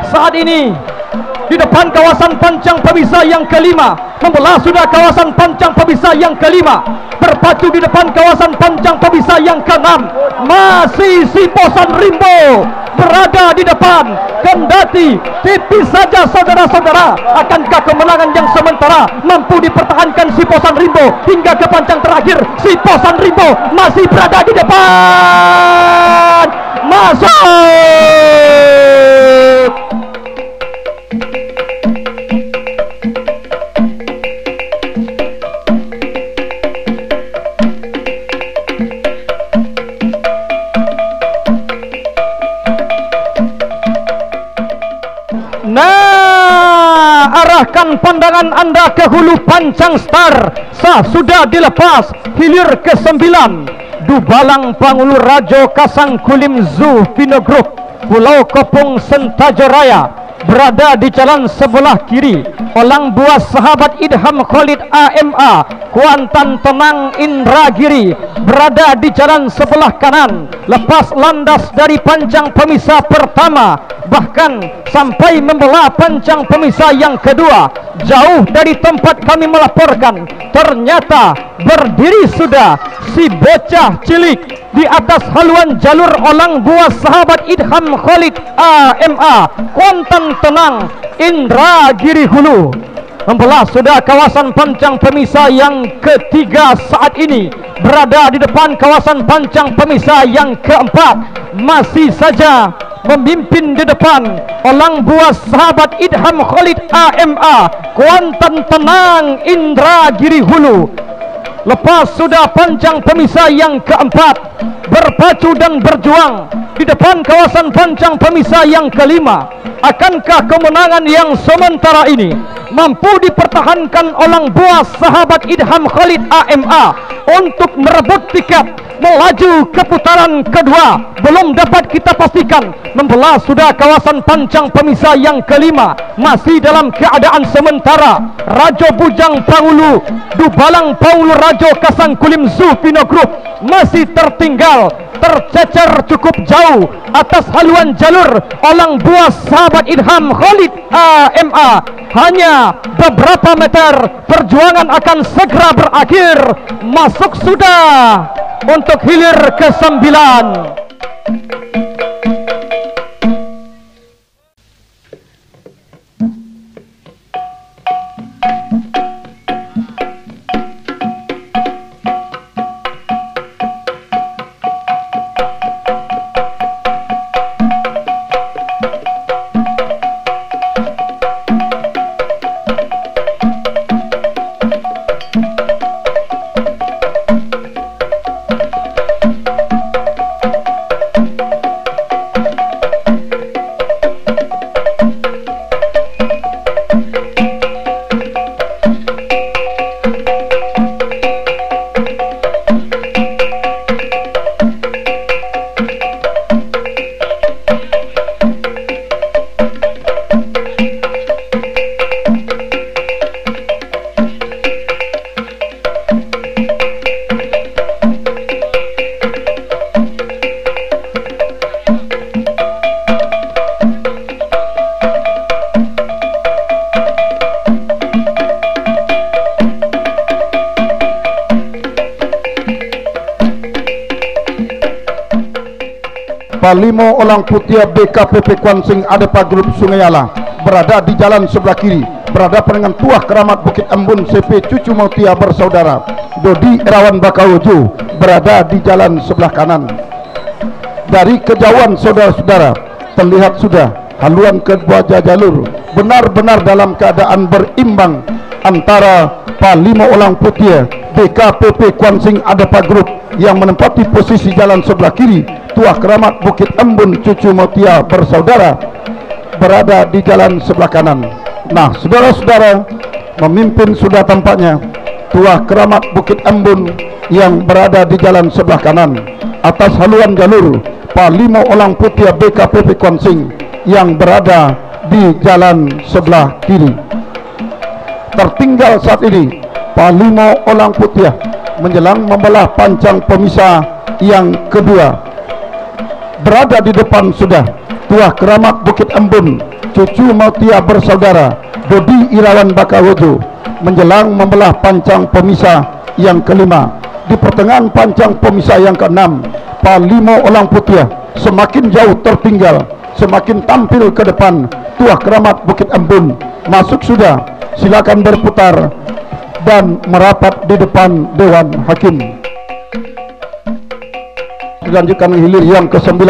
S3: Saat ini di depan kawasan pancang pemisah yang kelima. Membelah sudah kawasan pancang pemisah yang kelima. Berpacu di depan kawasan pancang pemisah yang keenam. Masih si Posan Rimbo berada di depan. Kendati tipis saja saudara-saudara. Akankah kemenangan yang sementara mampu dipertahankan si Posan Rimbo hingga ke pancang terakhir? Si Posan Rimbo masih berada di depan. Masuk. Nah, arahkan pandangan anda ke hulu pancang star. Sudah dilepas hilir ke-9 Dubalang Pangulu Rajo Kasang Kulim Zoo Pinogruk Pulau Kopong Sentaja Raya berada di jalan sebelah kiri. Olang buah sahabat Idham Khalid AMA Kuantan Tenang Indragiri berada di jalan sebelah kanan. Lepas landas dari pancang pemisah pertama, bahkan sampai membelah pancang pemisah yang kedua. Jauh dari tempat kami melaporkan, ternyata berdiri sudah si bocah cilik di atas haluan jalur olang buah sahabat Idham Khalid AMA Kuantan Tenang Indragiri Hulu. Membelah sudah kawasan pancang pemisah yang ketiga. Saat ini berada di depan kawasan pancang pemisah yang keempat. Masih saja memimpin di depan olang buah sahabat Idham Khalid AMA Kuantan Tenang Indragiri Hulu. Lepas sudah pancang pemisah yang keempat, berpacu dan berjuang di depan kawasan pancang pemisah yang kelima. Akankah kemenangan yang sementara ini mampu dipertahankan olang buah sahabat Idham Khalid AMA untuk merebut tiket melaju ke putaran kedua? Belum dapat kita pastikan. Membelah sudah kawasan pancang pemisah yang kelima. Masih dalam keadaan sementara. Rajo Bujang Pangulu Dubalang Pangulu Rajo Kasang Kulim Zoo Pinogruk masih tertinggal, tercecer cukup jauh atas haluan jalur olang buah sahabat Idham Khalid AMA. Hanya beberapa meter, perjuangan akan segera berakhir. Masuk sudah untuk hilir ke-9.
S1: Palimo Olang Putia BKPP Kwansing Adepa Grup Sungai Ala berada di jalan sebelah kiri, berada dengan Tuah Keramat Bukit Embun CP Cucu Mautia bersaudara. Dodi Erawan Bakawojo berada di jalan sebelah kanan. Dari kejauhan saudara-saudara terlihat sudah haluan kedua jalur benar-benar dalam keadaan berimbang antara Palimo Olang Putia BKPP Kwansing Adepa Grup yang menempati posisi jalan sebelah kiri, Tuah Keramat Bukit Embun Cucu Mautia bersaudara berada di jalan sebelah kanan. Nah, saudara-saudara, memimpin sudah tampaknya Tuah Keramat Bukit Embun yang berada di jalan sebelah kanan atas haluan jalur Palimo Olang Putia BKPP Kwansing yang berada di jalan sebelah kiri. Tertinggal saat ini Palimo Olang Putia menjelang membelah pancang pemisah yang kedua. Berada di depan sudah Tuah Keramat Bukit Embun Cucu Mautia bersaudara Dodi Irawan Bakawojo menjelang membelah pancang pemisah yang kelima. Di pertengahan pancang pemisah yang keenam, Palimo Olang Putia semakin jauh tertinggal, semakin tampil ke depan. Tuah Keramat Bukit Embun masuk sudah, silakan berputar dan merapat di depan Dewan Hakim. Dilanjutkan hilir yang ke-9,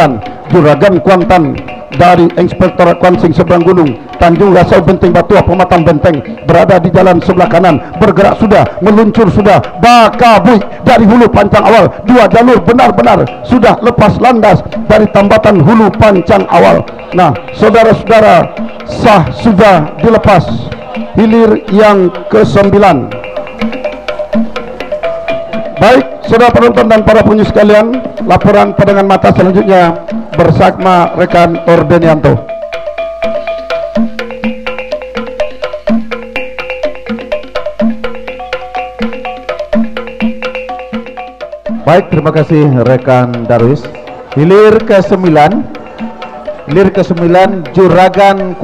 S1: Juragan Kuantan dari Inspektorat Kwansing Seberang Gunung Tanjung Gasau Benteng Batuah Pematang Benteng berada di jalan sebelah kanan, bergerak sudah, meluncur sudah, Bakabui dari hulu pancang awal, dua jalur benar-benar sudah lepas landas dari tambatan hulu pancang awal. Nah, saudara-saudara, sah sudah dilepas hilir yang ke-9. Baik, saudara penonton dan para pengunjung sekalian, laporan pandangan mata selanjutnya bersama rekan Ordenianto.
S2: Baik, terima kasih rekan Darwis. Hilir ke-9, Juragan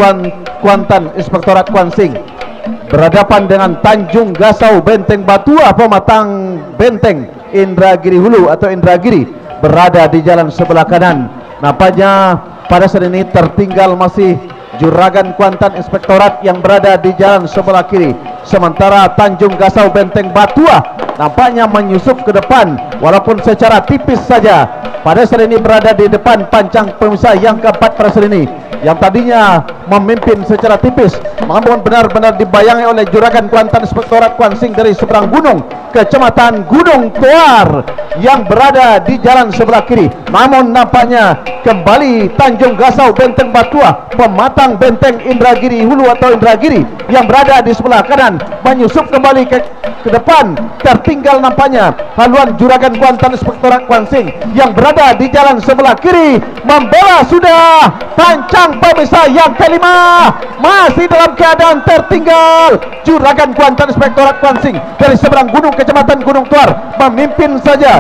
S2: Kuantan Inspektorat Kwansing berhadapan dengan Tanjung Gasau Benteng Batuah Pematang Benteng Indragiri Hulu atau Indragiri berada di jalan sebelah kanan. Nampaknya pada saat ini tertinggal masih Juragan Kuantan Inspektorat yang berada di jalan sebelah kiri, sementara Tanjung Gasau Benteng Batuah nampaknya menyusup ke depan walaupun secara tipis saja. Pada saat ini berada di depan pancang pemisah yang keempat pada saat ini, yang tadinya memimpin secara tipis, namun benar-benar dibayangi oleh Juragan Kuantan Inspektorat Kwansing dari seberang gunung, Kecamatan Gunung Toar yang berada di jalan sebelah kiri. Namun nampaknya kembali Tanjung Gasau Benteng Batuah Pematang Benteng Indragiri Hulu atau Indragiri yang berada di sebelah kanan menyusup kembali ke depan. Tertinggal nampaknya haluan Juragan Kuantan Inspektorat Kwansing yang berada di jalan sebelah kiri, membawa sudah pancang pemisah yang kelima. Masih dalam keadaan tertinggal Juragan Kuantan Inspektorat Kwansing dari seberang gunung Kecamatan Gunung Tuar memimpin saja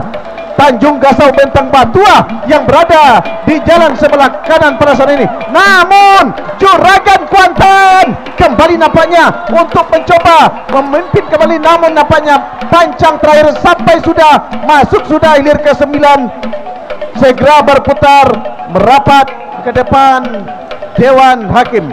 S2: Tanjung Gasau Bentang Batua yang berada di jalan sebelah kanan pada saat ini. Namun Juragan Kuantan kembali nampaknya untuk mencoba memimpin kembali, namun nampaknya pancang terakhir sampai sudah masuk sudah hilir ke-9, segera berputar merapat ke depan Dewan Hakim.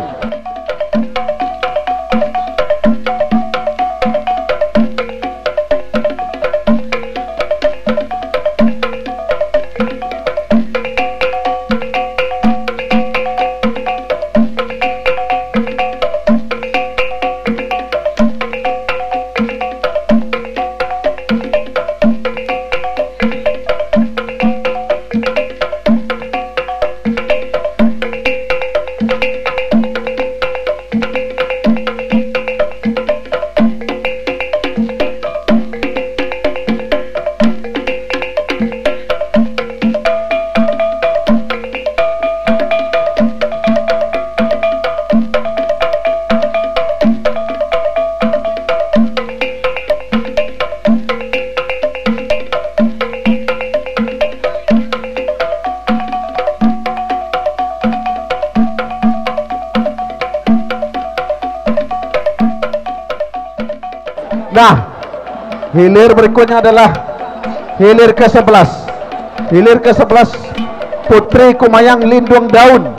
S2: Nah, hilir berikutnya adalah hilir ke-11. Hilir ke-11 Putri Kumayang Lindung Daun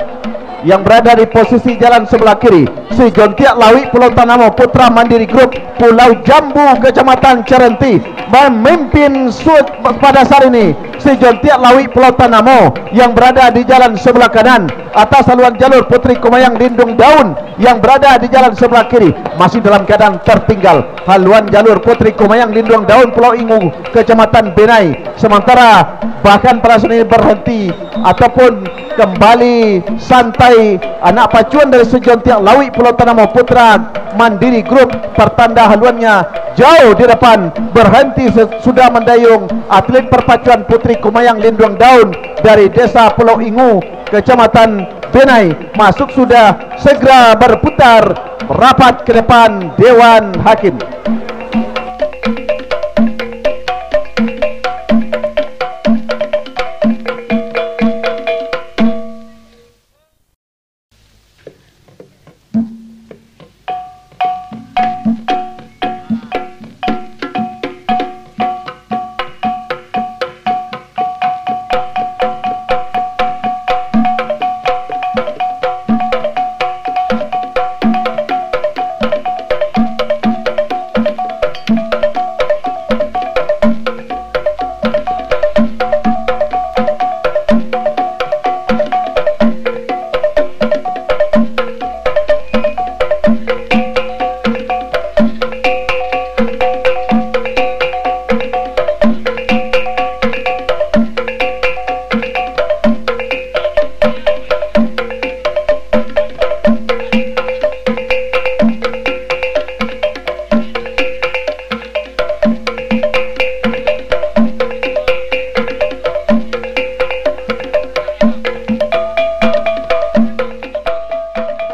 S2: yang berada di posisi jalan sebelah kiri. Si Jontiak Lawi Pulau Tanamo Putra Mandiri Group Pulau Jambu Kecamatan Cerenti memimpin pada saat ini. Si Jontiak Lawi Pulau Tanamo yang berada di jalan sebelah kanan atas haluan jalur Putri Kumayang Lindung Daun yang berada di jalan sebelah kiri masih dalam keadaan tertinggal. Haluan jalur Putri Kumayang Lindung Daun Pulau Ingu Kecamatan Benai, sementara bahkan pada saat ini berhenti ataupun kembali santai anak pacuan dari Si Jontiak Lawi Pulau Tanamo Putra Mandiri Group, pertanda haluannya jauh di depan, berhenti sudah mendayung atlet perpacuan Putri Kumayang Lindung Daun dari Desa Pulau Ingu Kecamatan Benai, masuk sudah, segera berputar rapat ke depan Dewan Hakim.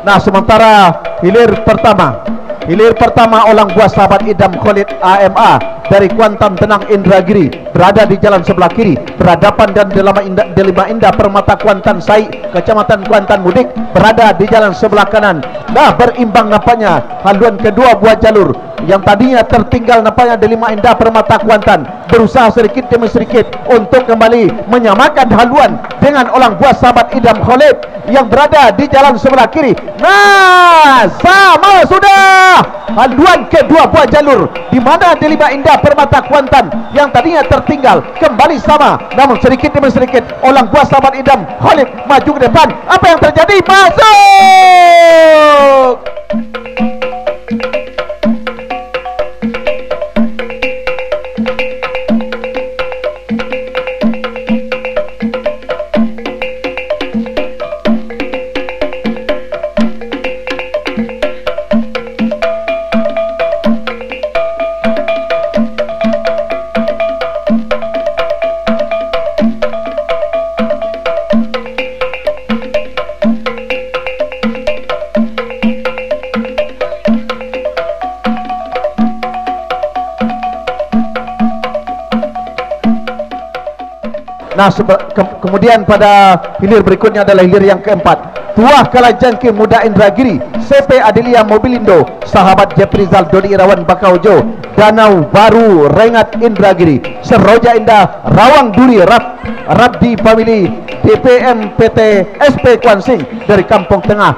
S2: Nah, sementara hilir pertama orang buah sahabat Idam Khalid AMA dari Kuantan Tenang Indragiri berada di jalan sebelah kiri, berhadapan dan Delima Indah Permata Kuantan Sai Kecamatan Kuantan Mudik berada di jalan sebelah kanan. Nah, berimbang nampaknya haluan kedua buah jalur yang tadinya tertinggal nampaknya Delima Indah Permata Kuantan berusaha sedikit demi sedikit untuk kembali menyamakan haluan dengan orang buah sahabat Idam Khalid yang berada di jalan sebelah kiri. Nah, sama sudah haluan kedua buah jalur di mana Delima Indah Permata Kuantan yang tadinya tertinggal kembali sama, namun sedikit demi sedikit orang buah sahabat Idam Khalid maju ke depan. Apa yang terjadi? Masuk. Nah, kemudian pada hilir berikutnya adalah hilir yang keempat. Tuah Kalajengking Muda Indragiri, CP Adelia Mobilindo, Sahabat Jeprizal Dodi Irawan Bakaujo, Danau Baru Rengat Indragiri, Seroja Indah Rawang Duri Rabdi Family, DPM PT SP Kuansing dari Kampung Tengah,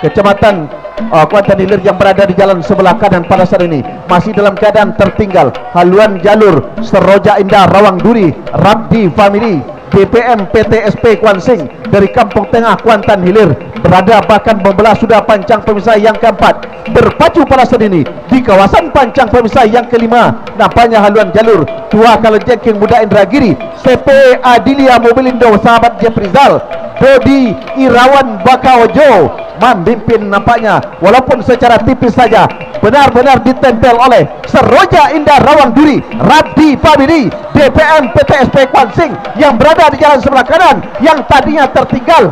S2: Kecamatan Kuantan Hilir yang berada di jalan sebelah kanan pada saat ini masih dalam keadaan tertinggal. Haluan jalur Seroja Indah Rawang Duri Rabdi Family, DPM PT SP Kuansing dari Kampung Tengah Kuantan Hilir berada bahkan membelah sudah pancang pemisah yang keempat. Berpacu pada saat ini di kawasan pancang pemisah yang kelima, nampaknya haluan jalur Tuah Kalajengking Muda Indragiri, CP Adelia Mobilindo, Sahabat Jeprizal Dodi Irawan Bakaojo memimpin nampaknya, walaupun secara tipis saja. Benar-benar ditempel oleh Seroja Indah Rawang Duri Rabdi Family, DPM PT SP Kuansing yang berada di jalan sebelah kanan yang tadinya tertinggal.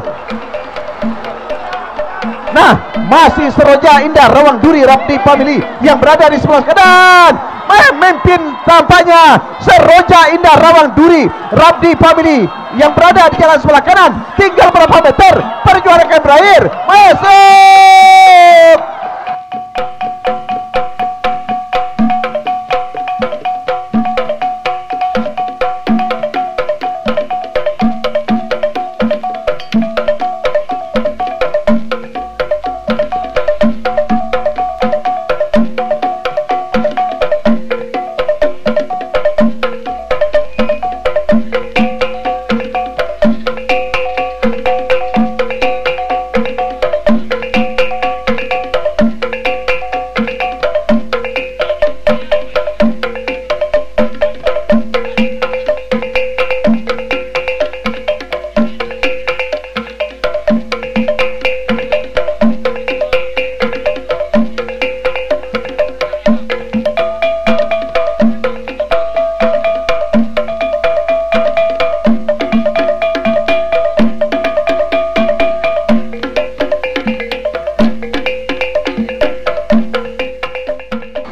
S2: Nah, masih Seroja Indah Rawang Duri Rabdi Family yang berada di sebelah kanan memimpin tampaknya Seroja Indah Rawang Duri Rabdi Family yang berada di jalan sebelah kanan. Tinggal berapa meter perjuangan akan berakhir. Masuk.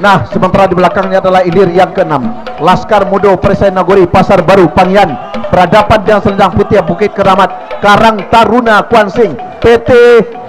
S2: Nah, sementara di belakangnya adalah hilir yang keenam, Laskar Mudo Perisai Nagori Pasar Baru Pangyan berhadapan dengan Selendang Putih Bukit Keramat Karang Taruna Kuansing, PT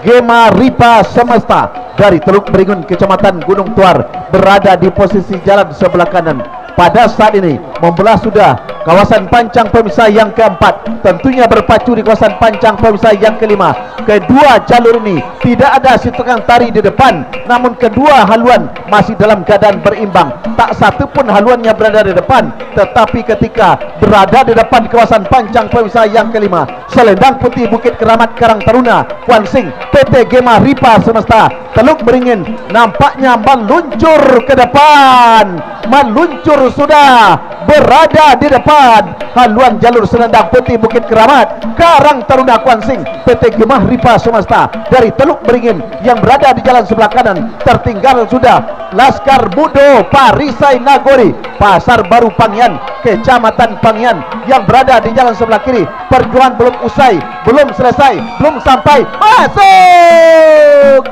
S2: Gema Ripa Semesta dari Teluk Beringun Kecamatan Gunung Tuar berada di posisi jalan sebelah kanan. Pada saat ini membelah sudah kawasan pancang pemisah yang keempat, tentunya berpacu di kawasan pancang pemisah yang kelima. Kedua jalur ini tidak ada si tukang tari di depan, namun kedua haluan masih dalam keadaan berimbang. Tak satu pun haluannya berada di depan, tetapi ketika berada di depan di kawasan pancang pemisah yang kelima, Selendang Putih Bukit Keramat Karang Taruna Kuansing, PT Gema Ripa Semesta Teluk Beringin nampaknya meluncur ke depan, meluncur sudah berada di depan. Haluan jalur Selendang Putih Bukit Keramat Karang Taruna Kuansing, PT Gema Ripa Semesta dari Teluk Beringin yang berada di jalan sebelah kanan. Tertinggal sudah Laskar Mudo Perisai Nagori Pasar Baru Pangyan, Kecamatan Pangyan yang berada di jalan sebelah kiri. Perjuangan belum usai, belum selesai, belum sampai. Masuk.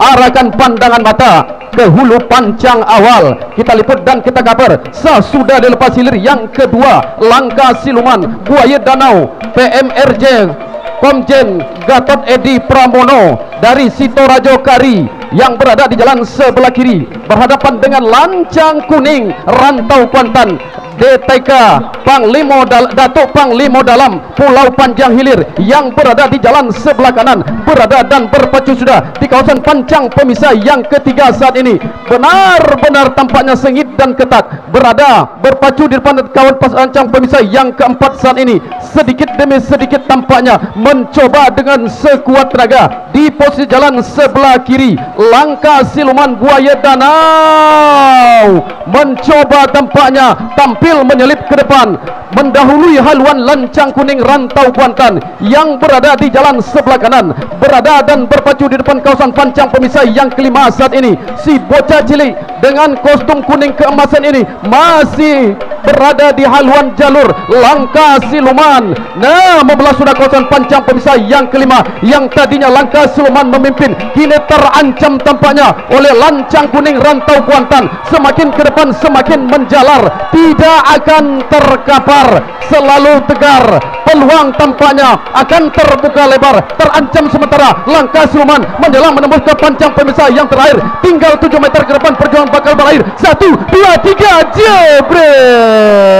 S3: Arahkan pandangan mata ke hulu pancang awal, kita liput dan kita kabar. Sesudah dilepas hilir yang kedua, langkah siluman buaya danau PMRJ Komjen Gatot Edi Pramono dari Sitorajo Kari yang berada di jalan sebelah kiri berhadapan dengan lancang kuning Rantau Kuantan DTK Datuk Panglima Dalam Pulau Panjang Hilir yang berada di jalan sebelah kanan, berada dan berpacu sudah di kawasan pancang pemisah yang ketiga saat ini. Benar-benar tampaknya sengit dan ketat, berada berpacu di depan kawan pancang pemisah yang keempat saat ini. Sedikit demi sedikit tampaknya mencoba dengan sekuat tenaga di posisi jalan sebelah kiri. langkah siluman buaya danau mencoba tampaknya tampil menyelip ke depan, mendahului haluan lancang kuning rantau Kuantan yang berada di jalan sebelah kanan, berada dan berpacu di depan kawasan pancang pemisah yang kelima saat ini. Si bocah cilik dengan kostum kuning keemasan ini masih berada di haluan jalur langkah siluman. Nah, membelah sudah kawasan pancang pemisah yang kelima, yang tadinya langkah siluman memimpin, kini terancam tampaknya oleh lancang kuning rantau Kuantan. Semakin ke depan semakin menjalar, tidak akan terkapar, selalu tegar. Peluang tampaknya akan terbuka lebar. Terancam sementara langkah siluman menjelang menembus ke pancang pemisah yang terakhir. Tinggal 7 meter ke depan, perjuangan bakal berakhir. 1, 2, 3, jebret.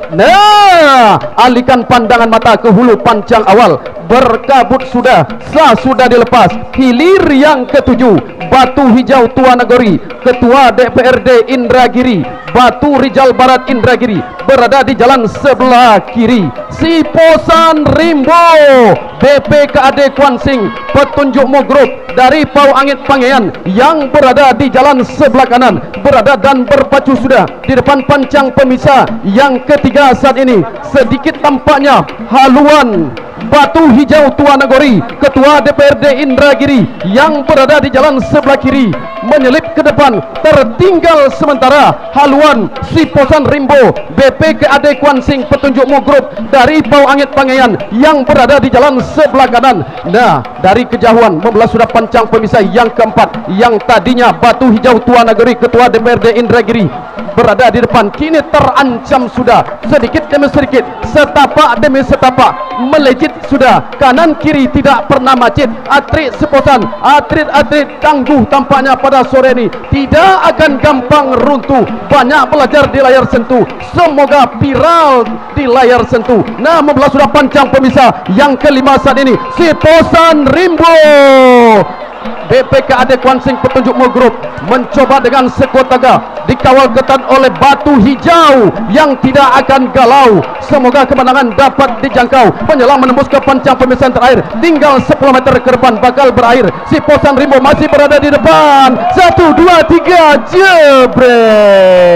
S3: Nah, alihkan pandangan mata ke hulu pancang awal. Berkabut sudah, sah sudah dilepas. Hilir yang ketujuh, Batu Hijau Tua Nagori, Ketua DPRD Indragiri, Batu Rijal Barat Indragiri, berada di jalan sebelah kiri. Si Posan Rimbo, BPKAD Kuansing, Petunjukmu Group dari Pau Angit Pangean yang berada di jalan sebelah kanan, berada dan berpacu sudah di depan pancang pemisah yang ketiga saat ini. Sedikit tampaknya haluan Batu Hijau Tua Nagori, Ketua DPRD Indragiri yang berada di jalan sebelah kiri, menyelip ke depan. Tertinggal sementara haluan si Posan Rimbo, BPKAD Kuansing, Petunjukmu Group dari Pau Angit Pangean yang berada di jalan sebelah kanan. Nah, dari kejauhan membelah sudah pancang pemisah yang keempat, yang tadinya Batu Hijau Tua Nagori, Ketua DPRD Indragiri, berada di depan, kini terancam sudah. Sedikit demi sedikit, setapak demi setapak, melejit sudah. Kanan kiri tidak pernah macet. Atlet seposan, atlet-atlet tangguh tampaknya pada sore ini tidak akan gampang runtuh. Banyak belajar di layar sentuh, semoga viral di layar sentuh. Nah, membelah sudah pancang pemisah yang kelima saat ini. Si Posan Rimbo, BPKAD Kuansing, Petunjukmu Group mencoba dengan sekuat tenaga, dikawal ketat oleh Batu Hijau yang tidak akan galau. Semoga kemenangan dapat dijangkau. Menjelang menembus ke pancang pemisahan terakhir, tinggal 10 meter ke depan bakal berakhir. Si Posan Rimbo masih berada di depan. 1, 2, 3, jebret.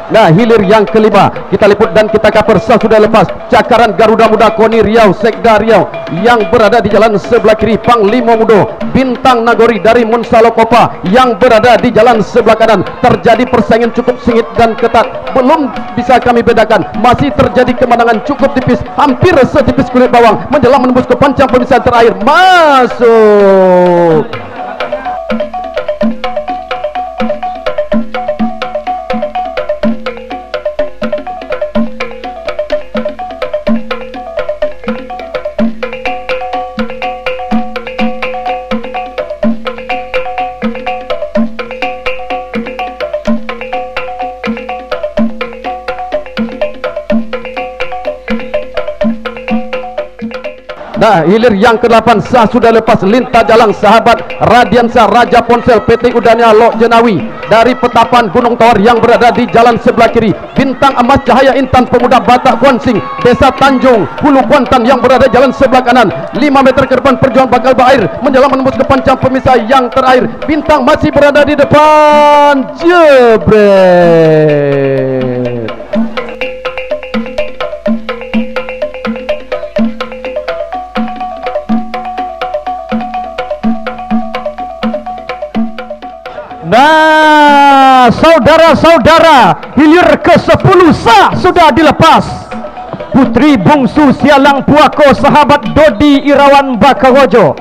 S3: Nah, hilir yang kelima kita liput dan kita cover. Sudah lepas cakaran Garuda Muda Koni Riau, Sekda Riau yang berada di jalan sebelah kiri. Panglima Mudo Bintang Nagori dari Munsalokopa yang berada di jalan sebelah kanan. Terjadi persaingan cukup sengit dan ketat, belum bisa kami bedakan. Masih terjadi kemenangan cukup tipis, hampir setipis kulit bawang. Menjelang menembus ke pancang pemisahan terakhir, masuk. Nah, hilir yang ke-8 sah sudah lepas lintah jalan sahabat Radiansa Raja Ponsel PT Udania Lok Jenawi dari Petapan Gunung Tawar yang berada di jalan sebelah kiri. Bintang Emas Cahaya Intan Pemuda Batak Kuansing Desa Tanjung Hulu Kuantan yang berada jalan sebelah kanan. 5 meter ke depan perjuangan bakal berair menjelang menembus ke pancang pemisah yang terakhir. Bintang masih berada di depan. Jebret. Nah, saudara-saudara, hilir ke-10 sah sudah dilepas. Putri bungsu Sialang Puako sahabat Dodi Irawan Bakarojo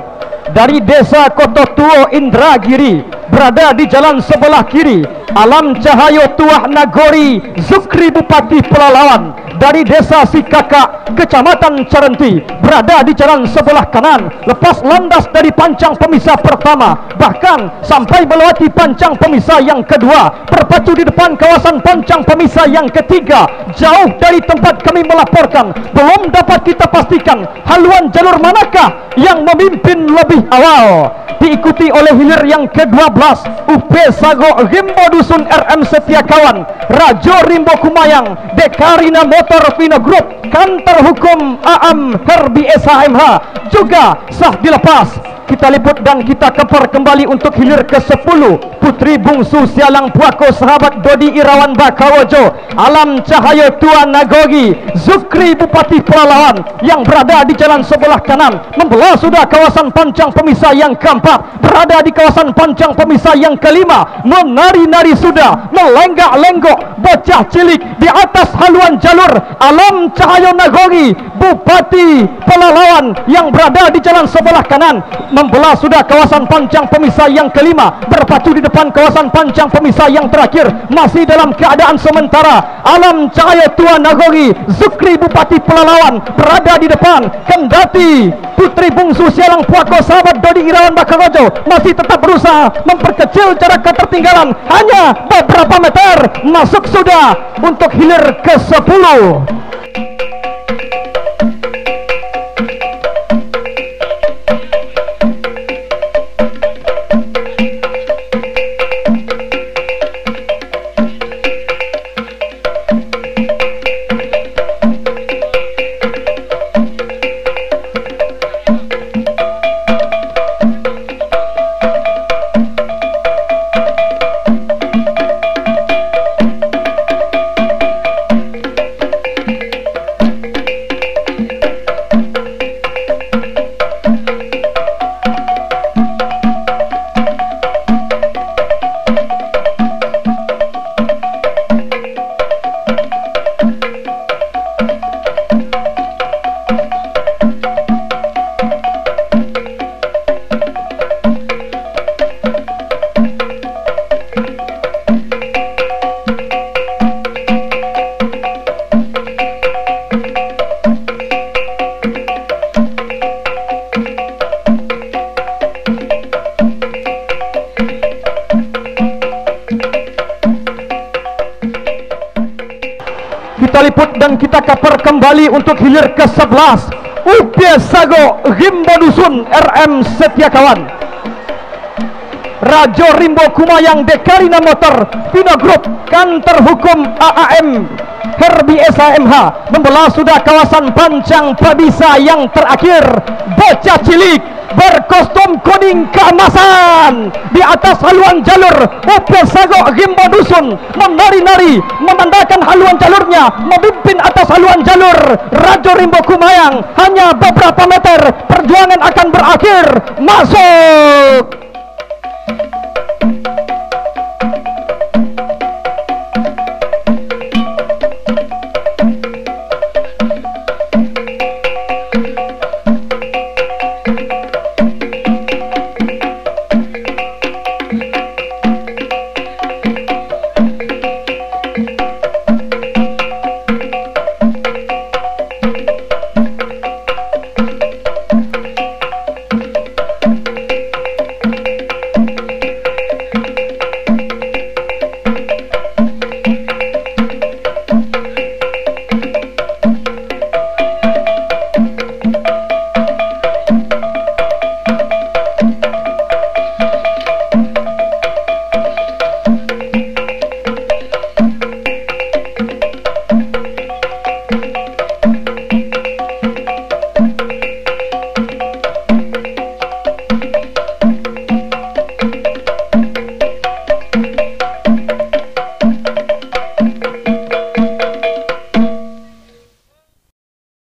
S3: dari desa Kototuo Indragiri berada di jalan sebelah kiri. Alam Cahayo Tuah Nagori Zukri Bupati Pelalawan dari desa Sikaka Kecamatan Cerenti berada di jalan sebelah kanan. Lepas landas dari pancang pemisah pertama, bahkan sampai melewati pancang pemisah yang kedua, berpacu di depan kawasan pancang pemisah yang ketiga. Jauh dari tempat kami melaporkan, belum dapat kita pastikan haluan jalur manakah yang memimpin lebih awal. Diikuti oleh hilir yang ke-12 UP Sago Rimbo Dusun RM Setiakawan Rajo Rimbo Kumayang Dekarina Motor Vino Group Kantor Hukum AM Herbi SHMH juga sah dilepas. Kita liput dan kita kepar kembali untuk hilir ke-10 Putri bungsu Sialang Puako sahabat Dodi Irawan Bakarojo Alam Cahayo Tua Nagogi Zukri Bupati Pelalawan yang berada di jalan sebelah kanan membelah sudah kawasan pancang pemisah yang keempat, berada di kawasan pancang pemisah yang kelima, menari-nari sudah, melenggak-lenggok bocah cilik di atas haluan jalur. Alam Cahayo Nagogi Bupati Pelalawan yang berada di jalan sebelah kanan membelah sudah kawasan pancang pemisah yang kelima, berpacu di depan kawasan pancang pemisah yang terakhir, masih dalam keadaan sementara. Alam Cahaya Tua Nagogi Zukri Bupati Pelalawan berada di depan, kendati Putri bungsu Sialang Puako sahabat Dodi Irawan Bakarojo masih tetap berusaha memperkecil jarak ketertinggalan hanya beberapa meter. Masuk sudah untuk hilir ke-10. Kita liput dan kita kapar kembali untuk hilir ke-11 UP Sago Rimbo Dusun RM Setiakawan Rajo Rimbo Kumayang Dekarina Motor Vino Group Kantor Hukum AAM Herbi SHMH membelah sudah kawasan pancang pebisa yang terakhir. Bocah cilik berkostum kuning keemasan di atas haluan jalur UP Sago Rimbo Dusun menari-nari memandangkan haluan jalurnya, memimpin atas haluan jalur Rajo Rimbo Kumayang. Hanya beberapa meter perjuangan akan berakhir. Masuk